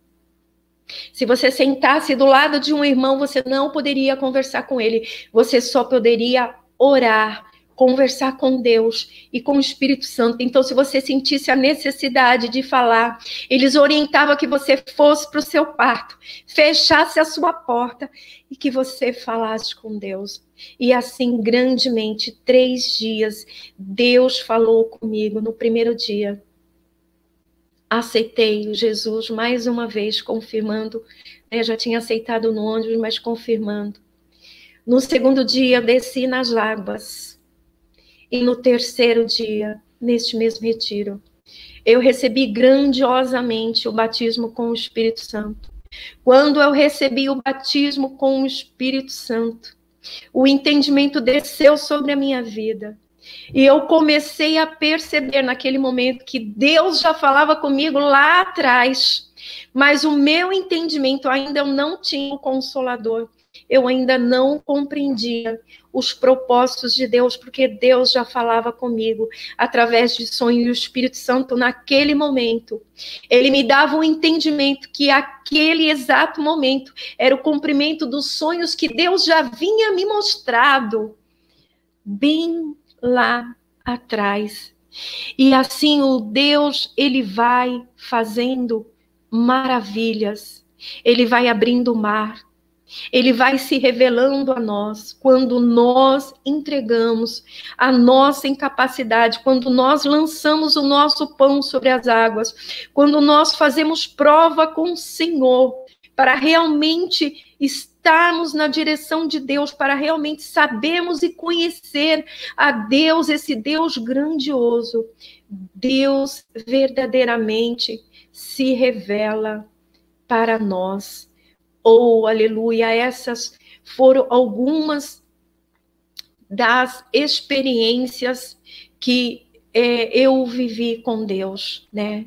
Se você sentasse do lado de um irmão, você não poderia conversar com ele. Você só poderia orar, conversar com Deus e com o Espírito Santo. Então, se você sentisse a necessidade de falar, eles orientavam que você fosse para o seu quarto, fechasse a sua porta e que você falasse com Deus. E assim, grandemente, 3 dias, Deus falou comigo no primeiro dia. Aceitei Jesus mais uma vez, confirmando, né, já tinha aceitado no ônibus, mas confirmando. No segundo dia, desci nas águas. E no terceiro dia, neste mesmo retiro, eu recebi grandiosamente o batismo com o Espírito Santo. Quando eu recebi o batismo com o Espírito Santo, o entendimento desceu sobre a minha vida. E eu comecei a perceber naquele momento que Deus já falava comigo lá atrás, mas o meu entendimento ainda eu não tinha o Consolador. Eu ainda não compreendia os propósitos de Deus, porque Deus já falava comigo através de sonho e o Espírito Santo naquele momento. Ele me dava um entendimento que aquele exato momento era o cumprimento dos sonhos que Deus já vinha me mostrado bem lá atrás. E assim o Deus, ele vai fazendo maravilhas. Ele vai abrindo o mar. Ele vai se revelando a nós quando nós entregamos a nossa incapacidade, quando nós lançamos o nosso pão sobre as águas, quando nós fazemos prova com o Senhor para realmente estarmos na direção de Deus, para realmente sabermos e conhecer a Deus, esse Deus grandioso. Deus verdadeiramente se revela para nós. Oh, aleluia, essas foram algumas das experiências que eu vivi com Deus, né?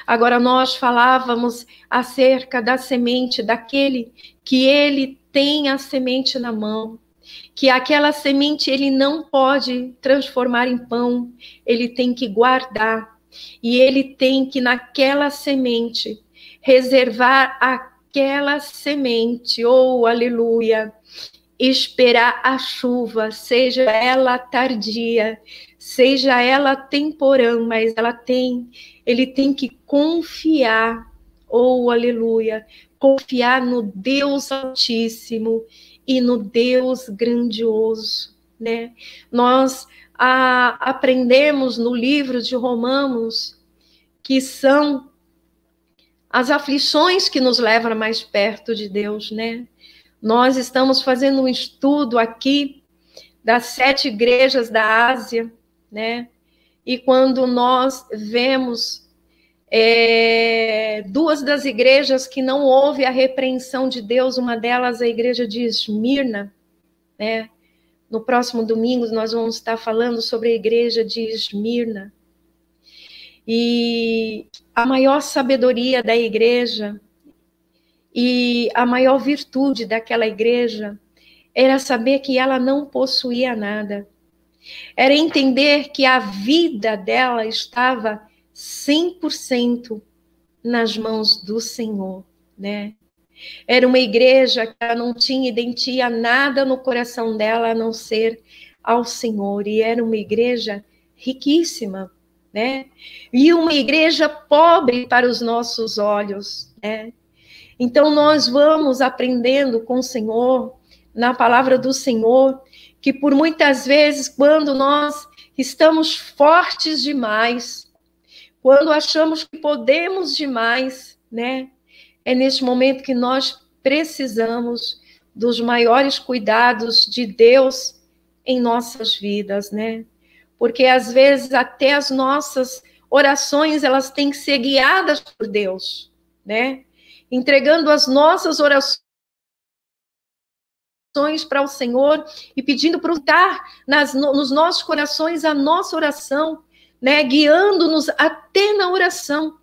Agora, nós falávamos acerca da semente, daquele que ele tem a semente na mão, que aquela semente ele não pode transformar em pão, ele tem que guardar, e ele tem que naquela semente reservar aquela semente, oh, aleluia, esperar a chuva, seja ela tardia, seja ela temporã, mas ele tem que confiar, oh, aleluia, confiar no Deus Altíssimo e no Deus grandioso, né? Nós aprendemos no livro de Romanos que são as aflições que nos levam mais perto de Deus, né? Nós estamos fazendo um estudo aqui das 7 igrejas da Ásia, né? E quando nós vemos 2 das igrejas que não houve a repreensão de Deus, uma delas a igreja de Esmirna, né? No próximo domingo nós vamos estar falando sobre a igreja de Esmirna. E a maior sabedoria da igreja e a maior virtude daquela igreja era saber que ela não possuía nada. Era entender que a vida dela estava 100% nas mãos do Senhor, né? Era uma igreja que ela não identia nada no coração dela a não ser ao Senhor. E era uma igreja riquíssima, né? E uma igreja pobre para os nossos olhos, né? Então nós vamos aprendendo com o Senhor, na palavra do Senhor, que por muitas vezes, quando nós estamos fortes demais, quando achamos que podemos demais, né? É neste momento que nós precisamos dos maiores cuidados de Deus em nossas vidas, né? Porque às vezes até as nossas orações, elas têm que ser guiadas por Deus, né? Entregando as nossas orações para o Senhor e pedindo para estar nos nossos corações a nossa oração, né? Guiando-nos até na oração,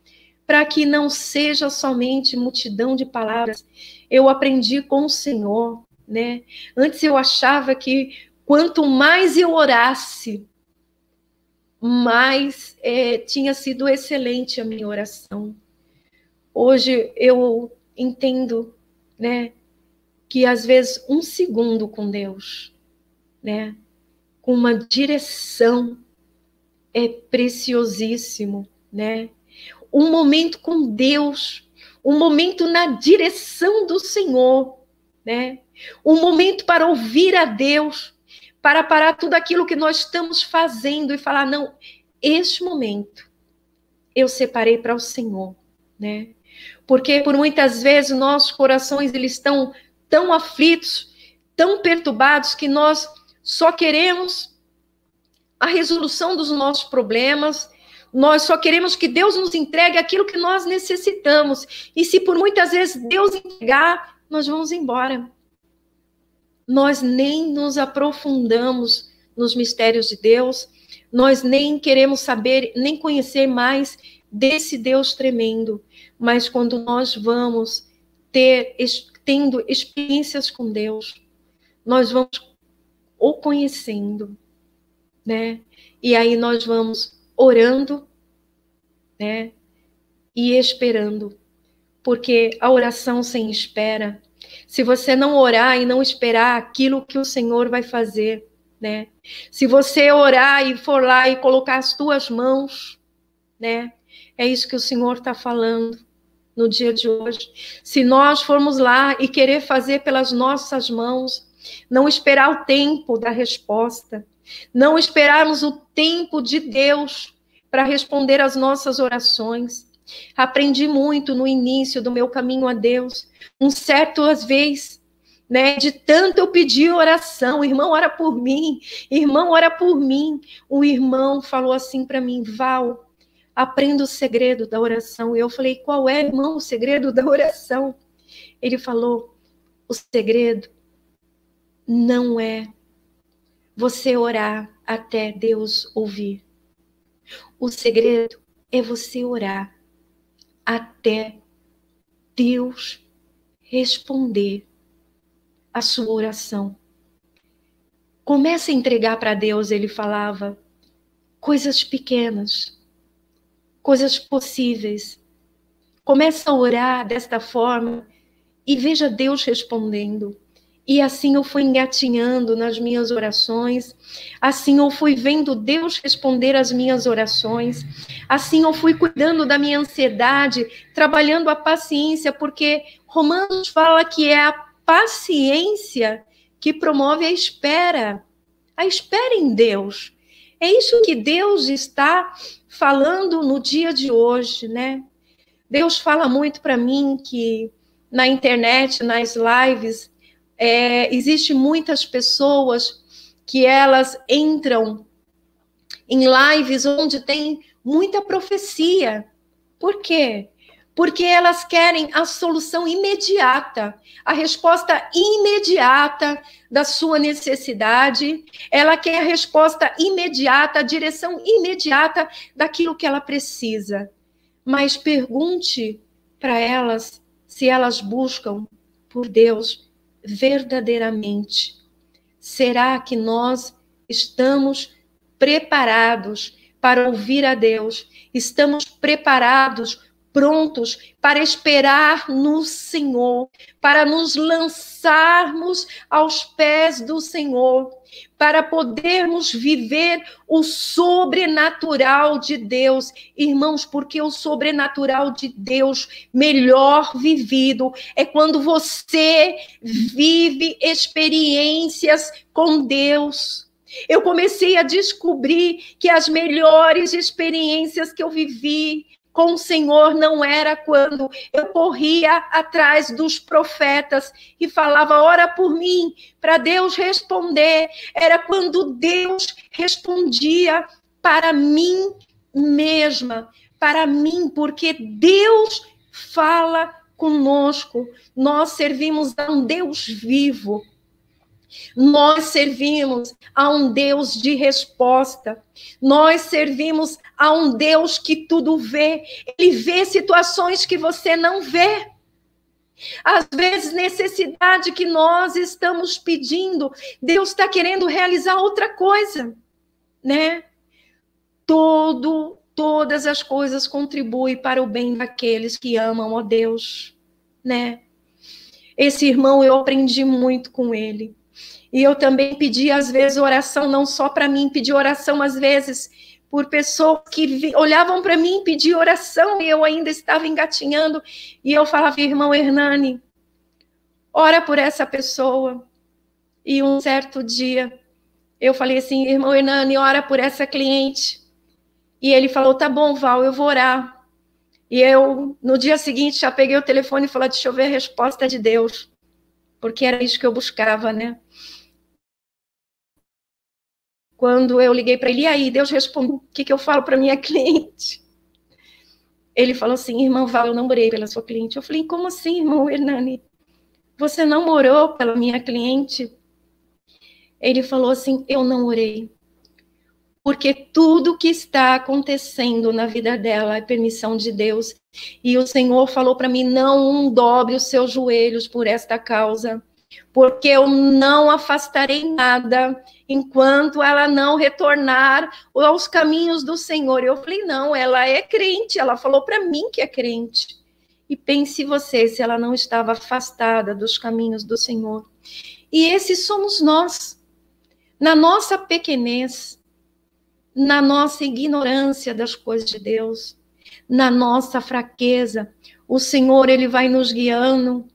para que não seja somente multidão de palavras. Eu aprendi com o Senhor, né? Antes eu achava que quanto mais eu orasse, mais tinha sido excelente a minha oração. Hoje eu entendo, né, que às vezes 1 segundo com Deus, né, com uma direção é preciosíssimo, né? Um momento com Deus, um momento na direção do Senhor, né? Um momento para ouvir a Deus, para parar tudo aquilo que nós estamos fazendo e falar, não, este momento eu separei para o Senhor, né? Porque por muitas vezes nossos corações eles estão tão aflitos, tão perturbados, que nós só queremos a resolução dos nossos problemas. Nós só queremos que Deus nos entregue aquilo que nós necessitamos. E se por muitas vezes Deus entregar, nós vamos embora. Nós nem nos aprofundamos nos mistérios de Deus. Nós nem queremos saber, nem conhecer mais desse Deus tremendo. Mas quando nós vamos tendo experiências com Deus, nós vamos o conhecendo, né? E aí nós vamos orando, né? E esperando. Porque a oração sem espera, se você não orar e não esperar aquilo que o Senhor vai fazer, né? Se você orar e for lá e colocar as tuas mãos, né? É isso que o Senhor está falando no dia de hoje. Se nós formos lá e querer fazer pelas nossas mãos, não esperar o tempo da resposta, não esperarmos o tempo de Deus para responder às nossas orações. Aprendi muito no início do meu caminho a Deus, certas vezes, né, de tanto eu pedir oração, irmão, ora por mim, irmão, ora por mim. O irmão falou assim para mim, Val, aprenda o segredo da oração. E eu falei, qual é, irmão, o segredo da oração? Ele falou, o segredo não é você orar até Deus ouvir. O segredo é você orar até Deus responder a sua oração. Comece a entregar para Deus, ele falava, coisas pequenas, coisas possíveis. Comece a orar desta forma e veja Deus respondendo. E assim eu fui engatinhando nas minhas orações, assim eu fui vendo Deus responder às minhas orações, assim eu fui cuidando da minha ansiedade, trabalhando a paciência, porque Romanos fala que é a paciência que promove a espera em Deus. É isso que Deus está falando no dia de hoje, né? Deus fala muito para mim que na internet, nas lives, existem muitas pessoas que elas entram em lives onde tem muita profecia. Por quê? Porque elas querem a solução imediata, a resposta imediata da sua necessidade. Ela quer a resposta imediata, a direção imediata daquilo que ela precisa. Mas pergunte para elas se elas buscam por Deus verdadeiramente. Será que nós estamos preparados para ouvir a Deus? Estamos preparados, prontos para esperar no Senhor, para nos lançarmos aos pés do Senhor, para podermos viver o sobrenatural de Deus, irmãos, porque o sobrenatural de Deus, melhor vivido, é quando você vive experiências com Deus. Eu comecei a descobrir que as melhores experiências que eu vivi com o Senhor não era quando eu corria atrás dos profetas e falava, ora por mim, para Deus responder. Era quando Deus respondia para mim mesma, para mim, porque Deus fala conosco. Nós servimos a um Deus vivo. Nós servimos a um Deus de resposta. Nós servimos a um Deus que tudo vê. Ele vê situações que você não vê. Às vezes, necessidade que nós estamos pedindo, Deus está querendo realizar outra coisa, né? Todas as coisas contribuem para o bem daqueles que amam a Deus, né? Esse irmão, eu aprendi muito com ele. E eu também pedi, às vezes, oração, não só para mim, pedi oração, às vezes, por pessoas que olhavam para mim e pediam oração, e eu ainda estava engatinhando, e eu falava, irmão Hernani, ora por essa pessoa. E um certo dia, eu falei assim, irmão Hernani, ora por essa cliente. E ele falou, tá bom, Val, eu vou orar. E eu, no dia seguinte, já peguei o telefone e falei, deixa eu ver a resposta de Deus. Porque era isso que eu buscava, né? Quando eu liguei para ele, e aí, Deus respondeu, o que eu falo para minha cliente? Ele falou assim, irmã Val, eu não orei pela sua cliente. Eu falei, como assim, irmão Hernani? Você não orou pela minha cliente? Ele falou assim, eu não orei. Porque tudo que está acontecendo na vida dela é permissão de Deus. E o Senhor falou para mim, não dobre os seus joelhos por esta causa, porque eu não afastarei nada enquanto ela não retornar aos caminhos do Senhor. Eu falei, não, ela é crente, ela falou para mim que é crente. E pense você, se ela não estava afastada dos caminhos do Senhor. E esses somos nós, na nossa pequenez, na nossa ignorância das coisas de Deus, na nossa fraqueza. O Senhor, Ele vai nos guiando,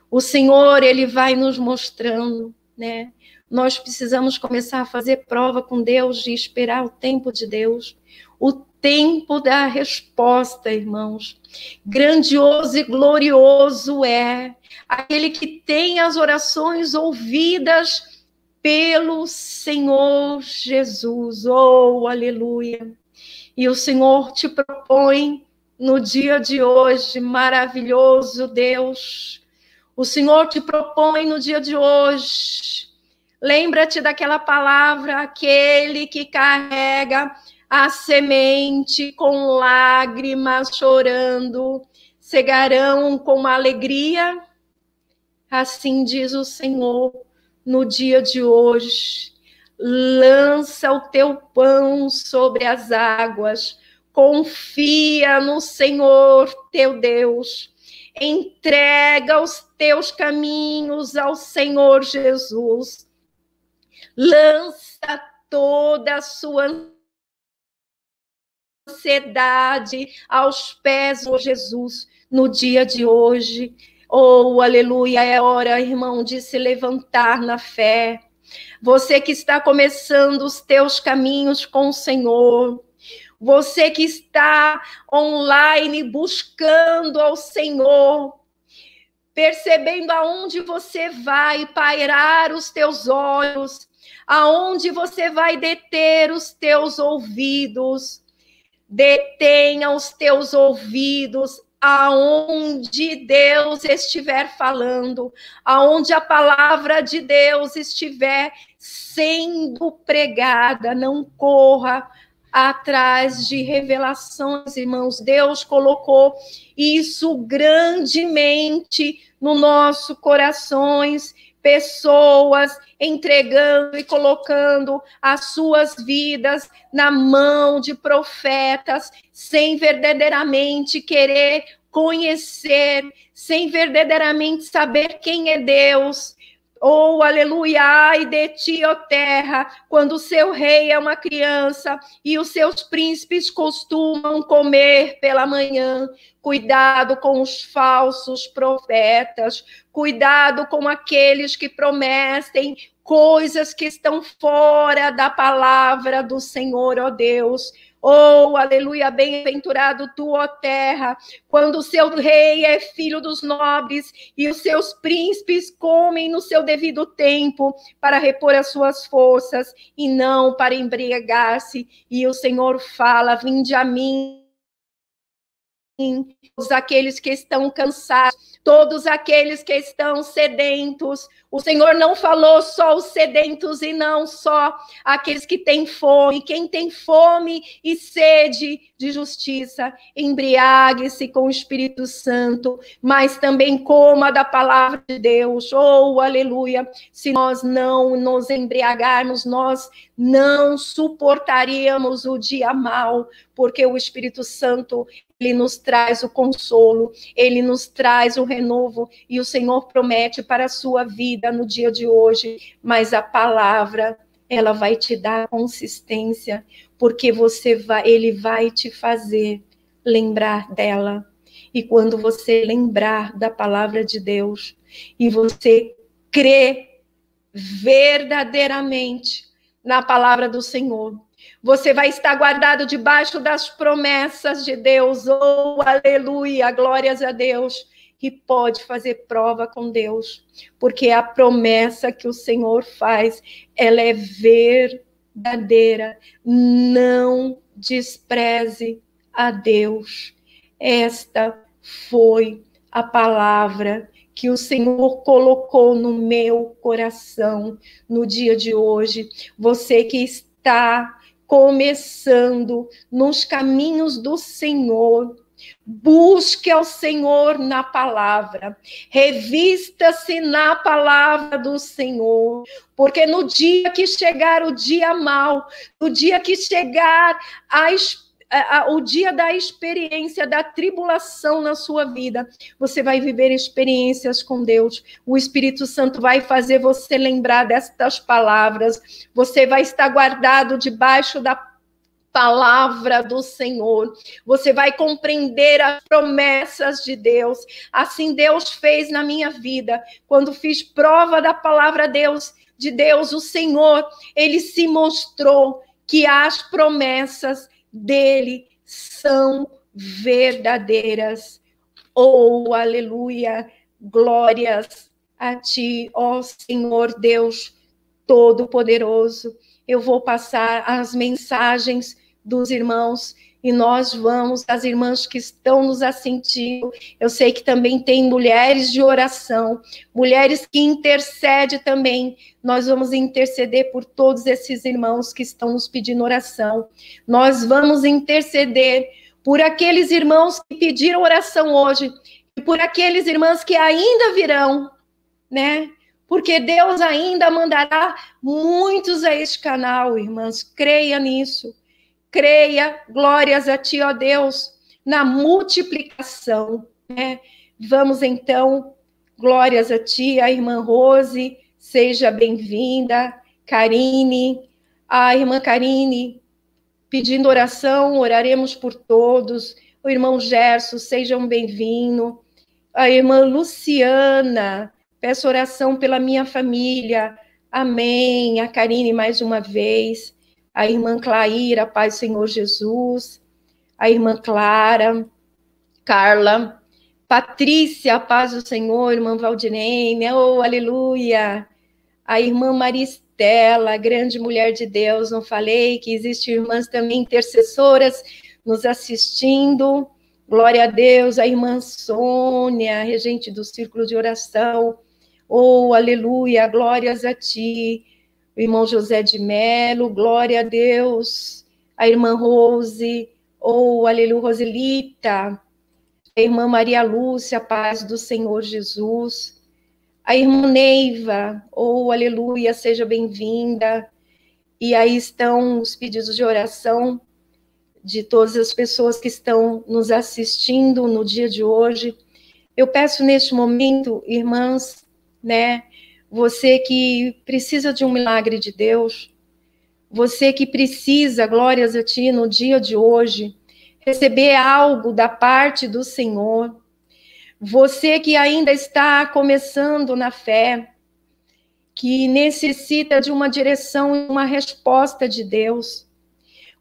o Senhor, Ele vai nos mostrando, né? Nós precisamos começar a fazer prova com Deus e esperar o tempo de Deus, o tempo da resposta, irmãos. Grandioso e glorioso é aquele que tem as orações ouvidas pelo Senhor Jesus, oh, aleluia. E o Senhor te propõe no dia de hoje, maravilhoso Deus, o Senhor te propõe no dia de hoje, lembra-te daquela palavra, aquele que carrega a semente com lágrimas, chorando, cegarão com alegria, assim diz o Senhor, no dia de hoje, lança o teu pão sobre as águas, confia no Senhor teu Deus, entrega os teus caminhos ao Senhor Jesus, lança toda a sua ansiedade aos pés de Jesus no dia de hoje. Oh, aleluia, é hora, irmão, de se levantar na fé. Você que está começando os teus caminhos com o Senhor, você que está online buscando ao Senhor, percebendo aonde você vai, pairar os teus olhos, aonde você vai deter os teus ouvidos. Detenha os teus ouvidos aonde Deus estiver falando, aonde a palavra de Deus estiver sendo pregada. Não corra atrás de revelações, irmãos. Deus colocou isso grandemente no nosso corações, pessoas entregando e colocando as suas vidas na mão de profetas, sem verdadeiramente querer conhecer, sem verdadeiramente saber quem é Deus. Oh, aleluia, ai de ti, ó terra, quando o seu rei é uma criança e os seus príncipes costumam comer pela manhã. Cuidado com os falsos profetas, cuidado com aqueles que prometem coisas que estão fora da palavra do Senhor, ó Deus. Oh, aleluia, bem-aventurado tu, ó terra, quando o seu rei é filho dos nobres e os seus príncipes comem no seu devido tempo para repor as suas forças e não para embriagar-se. E o Senhor fala: vinde a mim, todos aqueles que estão cansados, todos aqueles que estão sedentos. O Senhor não falou só os sedentos e não só aqueles que têm fome. Quem tem fome e sede de justiça, embriague-se com o Espírito Santo, mas também coma da palavra de Deus. Oh, aleluia! Se nós não nos embriagarmos, nós não suportaríamos o dia mau, porque o Espírito Santo, ele nos traz o consolo, ele nos traz o renovo, e o Senhor promete para a sua vida no dia de hoje, mas a palavra, ela vai te dar consistência, porque ele vai te fazer lembrar dela. E quando você lembrar da palavra de Deus, e você crer verdadeiramente na palavra do Senhor, você vai estar guardado debaixo das promessas de Deus. Oh, aleluia, glórias a Deus. E pode fazer prova com Deus, porque a promessa que o Senhor faz, ela é verdadeira. Não despreze a Deus. Esta foi a palavra que o Senhor colocou no meu coração no dia de hoje. Você que está começando nos caminhos do Senhor, busque ao Senhor na palavra, revista-se na palavra do Senhor, porque no dia que chegar o dia mau, no dia que chegar o dia da experiência, da tribulação na sua vida, você vai viver experiências com Deus. O Espírito Santo vai fazer você lembrar destas palavras. Você vai estar guardado debaixo da palavra do Senhor. Você vai compreender as promessas de Deus. Assim Deus fez na minha vida. Quando fiz prova da palavra de Deus, o Senhor, ele se mostrou que as promessas dele são verdadeiras. Oh, aleluia, glórias a ti, ó Senhor Deus Todo-Poderoso. Eu vou passar as mensagens dos irmãos e nós vamos, as irmãs que estão nos assistindo, eu sei que também tem mulheres de oração, mulheres que intercedem também. Nós vamos interceder por todos esses irmãos que estão nos pedindo oração. Nós vamos interceder por aqueles irmãos que pediram oração hoje e por aqueles irmãos que ainda virão, né? Porque Deus ainda mandará muitos a este canal, irmãs. Creia nisso. Creia, glórias a ti, ó Deus, na multiplicação, né? Vamos então, glórias a ti, a irmã Rose, seja bem-vinda, Karine, a irmã Karine, pedindo oração, oraremos por todos, o irmão Gerson, sejam bem-vindos, a irmã Luciana, peço oração pela minha família, amém, a Karine mais uma vez, a irmã Claíra, paz do Senhor Jesus, a irmã Clara, Carla, Patrícia, paz do Senhor, irmã Valdinene, oh, aleluia, a irmã Estela, grande mulher de Deus, não falei que existem irmãs também intercessoras nos assistindo. Glória a Deus, a irmã Sônia, regente do Círculo de Oração. Oh, aleluia, glórias a ti. O irmão José de Melo, glória a Deus. A irmã Rose, oh, aleluia, Roselita. A irmã Maria Lúcia, paz do Senhor Jesus. A irmã Neiva, oh, aleluia, seja bem-vinda. E aí estão os pedidos de oração de todas as pessoas que estão nos assistindo no dia de hoje. Eu peço neste momento, irmãs, né, você que precisa de um milagre de Deus, você que precisa, glórias a ti, no dia de hoje, receber algo da parte do Senhor, você que ainda está começando na fé, que necessita de uma direção e uma resposta de Deus,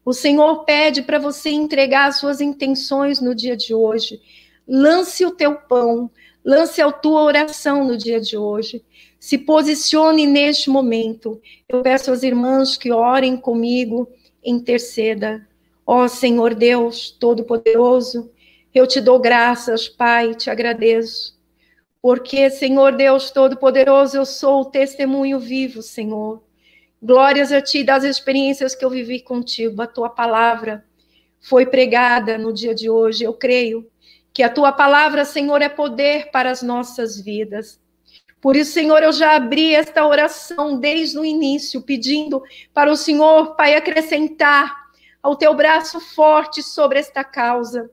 o Senhor pede para você entregar as suas intenções no dia de hoje. Lance o teu pão, lance a tua oração no dia de hoje. Se posicione neste momento. Eu peço às irmãs que orem comigo, interceda. Ó Senhor Deus Todo-Poderoso, eu te dou graças, Pai, te agradeço. Porque, Senhor Deus Todo-Poderoso, eu sou o testemunho vivo, Senhor. Glórias a ti das experiências que eu vivi contigo. A tua palavra foi pregada no dia de hoje. Eu creio que a tua palavra, Senhor, é poder para as nossas vidas. Por isso, Senhor, eu já abri esta oração desde o início, pedindo para o Senhor, Pai, acrescentar ao teu braço forte sobre esta causa.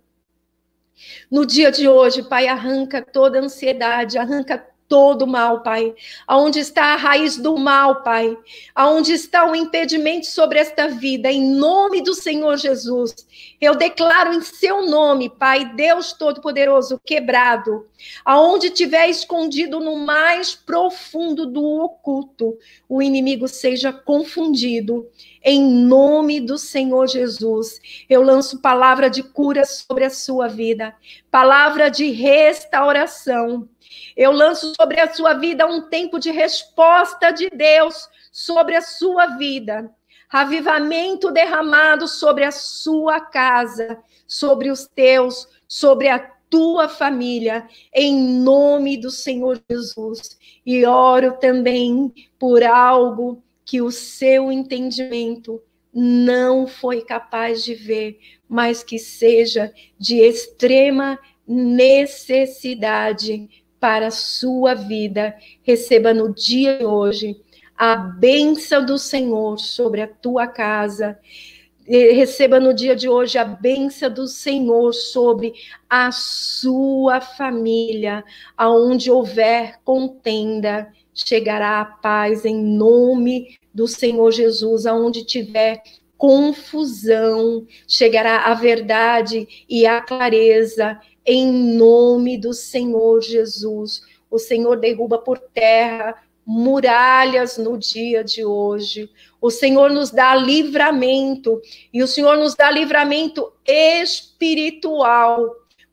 No dia de hoje, Pai, arranca toda a ansiedade, arranca todo o mal, Pai. Aonde está a raiz do mal, Pai? Aonde está o impedimento sobre esta vida? Em nome do Senhor Jesus, eu declaro em seu nome, Pai, Deus Todo-Poderoso, quebrado. Aonde tiver escondido no mais profundo do oculto, o inimigo seja confundido. Em nome do Senhor Jesus, eu lanço palavra de cura sobre a sua vida, palavra de restauração. Eu lanço sobre a sua vida um tempo de resposta de Deus sobre a sua vida. Avivamento derramado sobre a sua casa, sobre os teus, sobre a tua família, em nome do Senhor Jesus. E oro também por algo que o seu entendimento não foi capaz de ver, mas que seja de extrema necessidade para a sua vida. Receba no dia de hoje a bênção do Senhor sobre a tua casa. Receba no dia de hoje a bênção do Senhor sobre a sua família. Aonde houver contenda, chegará a paz em nome do Senhor Jesus. Aonde tiver confusão, chegará a verdade e a clareza em nome do Senhor Jesus. O Senhor derruba por terra muralhas no dia de hoje. O Senhor nos dá livramento, e o Senhor nos dá livramento espiritual.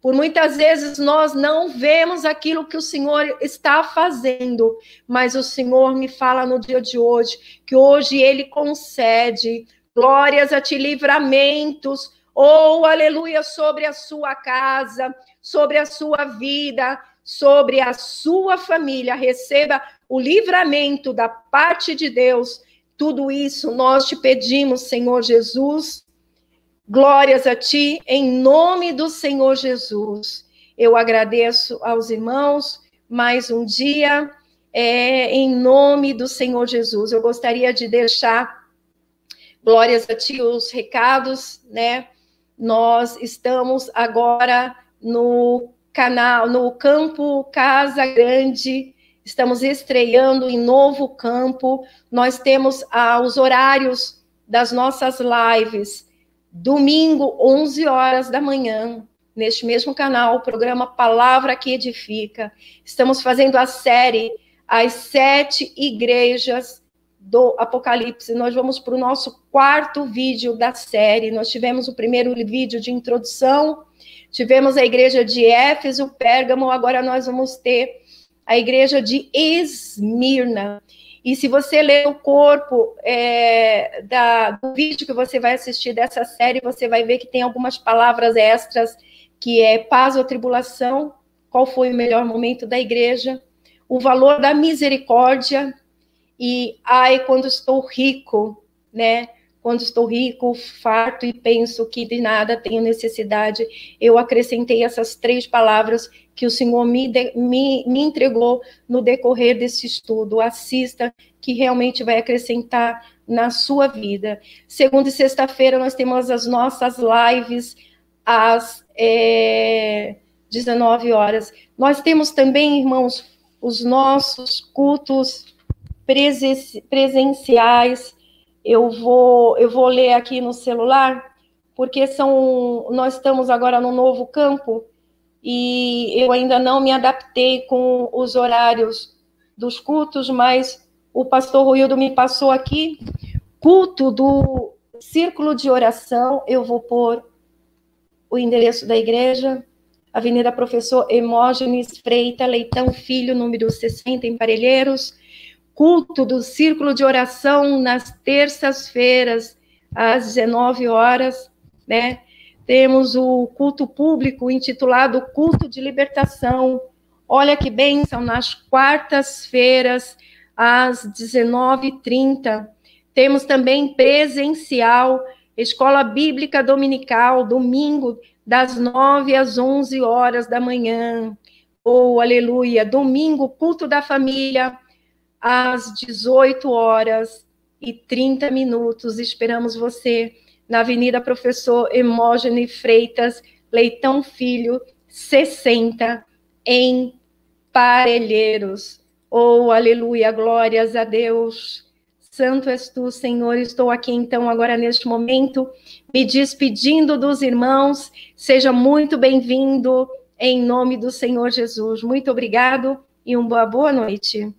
Por muitas vezes nós não vemos aquilo que o Senhor está fazendo, mas o Senhor me fala no dia de hoje, que hoje Ele concede glórias a ti, livramentos, oh, aleluia, sobre a sua casa, sobre a sua vida, sobre a sua família. Receba o livramento da parte de Deus. Tudo isso nós te pedimos, Senhor Jesus. Glórias a ti, em nome do Senhor Jesus. Eu agradeço aos irmãos mais um dia, em nome do Senhor Jesus. Eu gostaria de deixar, glórias a ti, os recados, né? Nós estamos agora no canal, no Campo Casa Grande, estamos estreando em novo campo. Nós temos os horários das nossas lives. Domingo, 11 horas da manhã, neste mesmo canal, o programa Palavra que Edifica. Estamos fazendo a série As 7 Igrejas do Apocalipse. Nós vamos para o nosso 4º vídeo da série. Nós tivemos o primeiro vídeo de introdução, tivemos a igreja de Éfeso, Pérgamo, agora nós vamos ter a igreja de Esmirna. E se você ler o corpo do vídeo que você vai assistir dessa série, você vai ver que tem algumas palavras extras, que é paz ou tribulação, qual foi o melhor momento da igreja, o valor da misericórdia, e ai, quando estou rico, né? Quando estou rico, farto e penso que de nada tenho necessidade, eu acrescentei essas 3 palavras que o Senhor me entregou no decorrer desse estudo. Assista, que realmente vai acrescentar na sua vida. Segunda e sexta-feira nós temos as nossas lives às 19 horas. Nós temos também, irmãos, os nossos cultos presenciais. Eu vou ler aqui no celular, porque nós estamos agora no novo campo e eu ainda não me adaptei com os horários dos cultos, mas o pastor Ruildo me passou aqui, culto do Círculo de Oração. Eu vou pôr o endereço da igreja, Avenida Professor Hermógenes Freita Leitão Filho, número 60, em Parelheiros. Culto do Círculo de Oração nas terças-feiras, às 19 horas, né? Temos o culto público intitulado Culto de Libertação. Olha que bênção, nas quartas-feiras, às 19h30. Temos também presencial, Escola Bíblica Dominical, domingo, das 9 às 11 horas da manhã. Oh, aleluia! Domingo, culto da família, às 18h30. Esperamos você na Avenida Professor Hermógenes Freitas, Leitão Filho, 60, em Parelheiros. Oh, aleluia, glórias a Deus. Santo és tu, Senhor. Estou aqui, então, agora neste momento, me despedindo dos irmãos. Seja muito bem-vindo, em nome do Senhor Jesus. Muito obrigado e uma boa noite.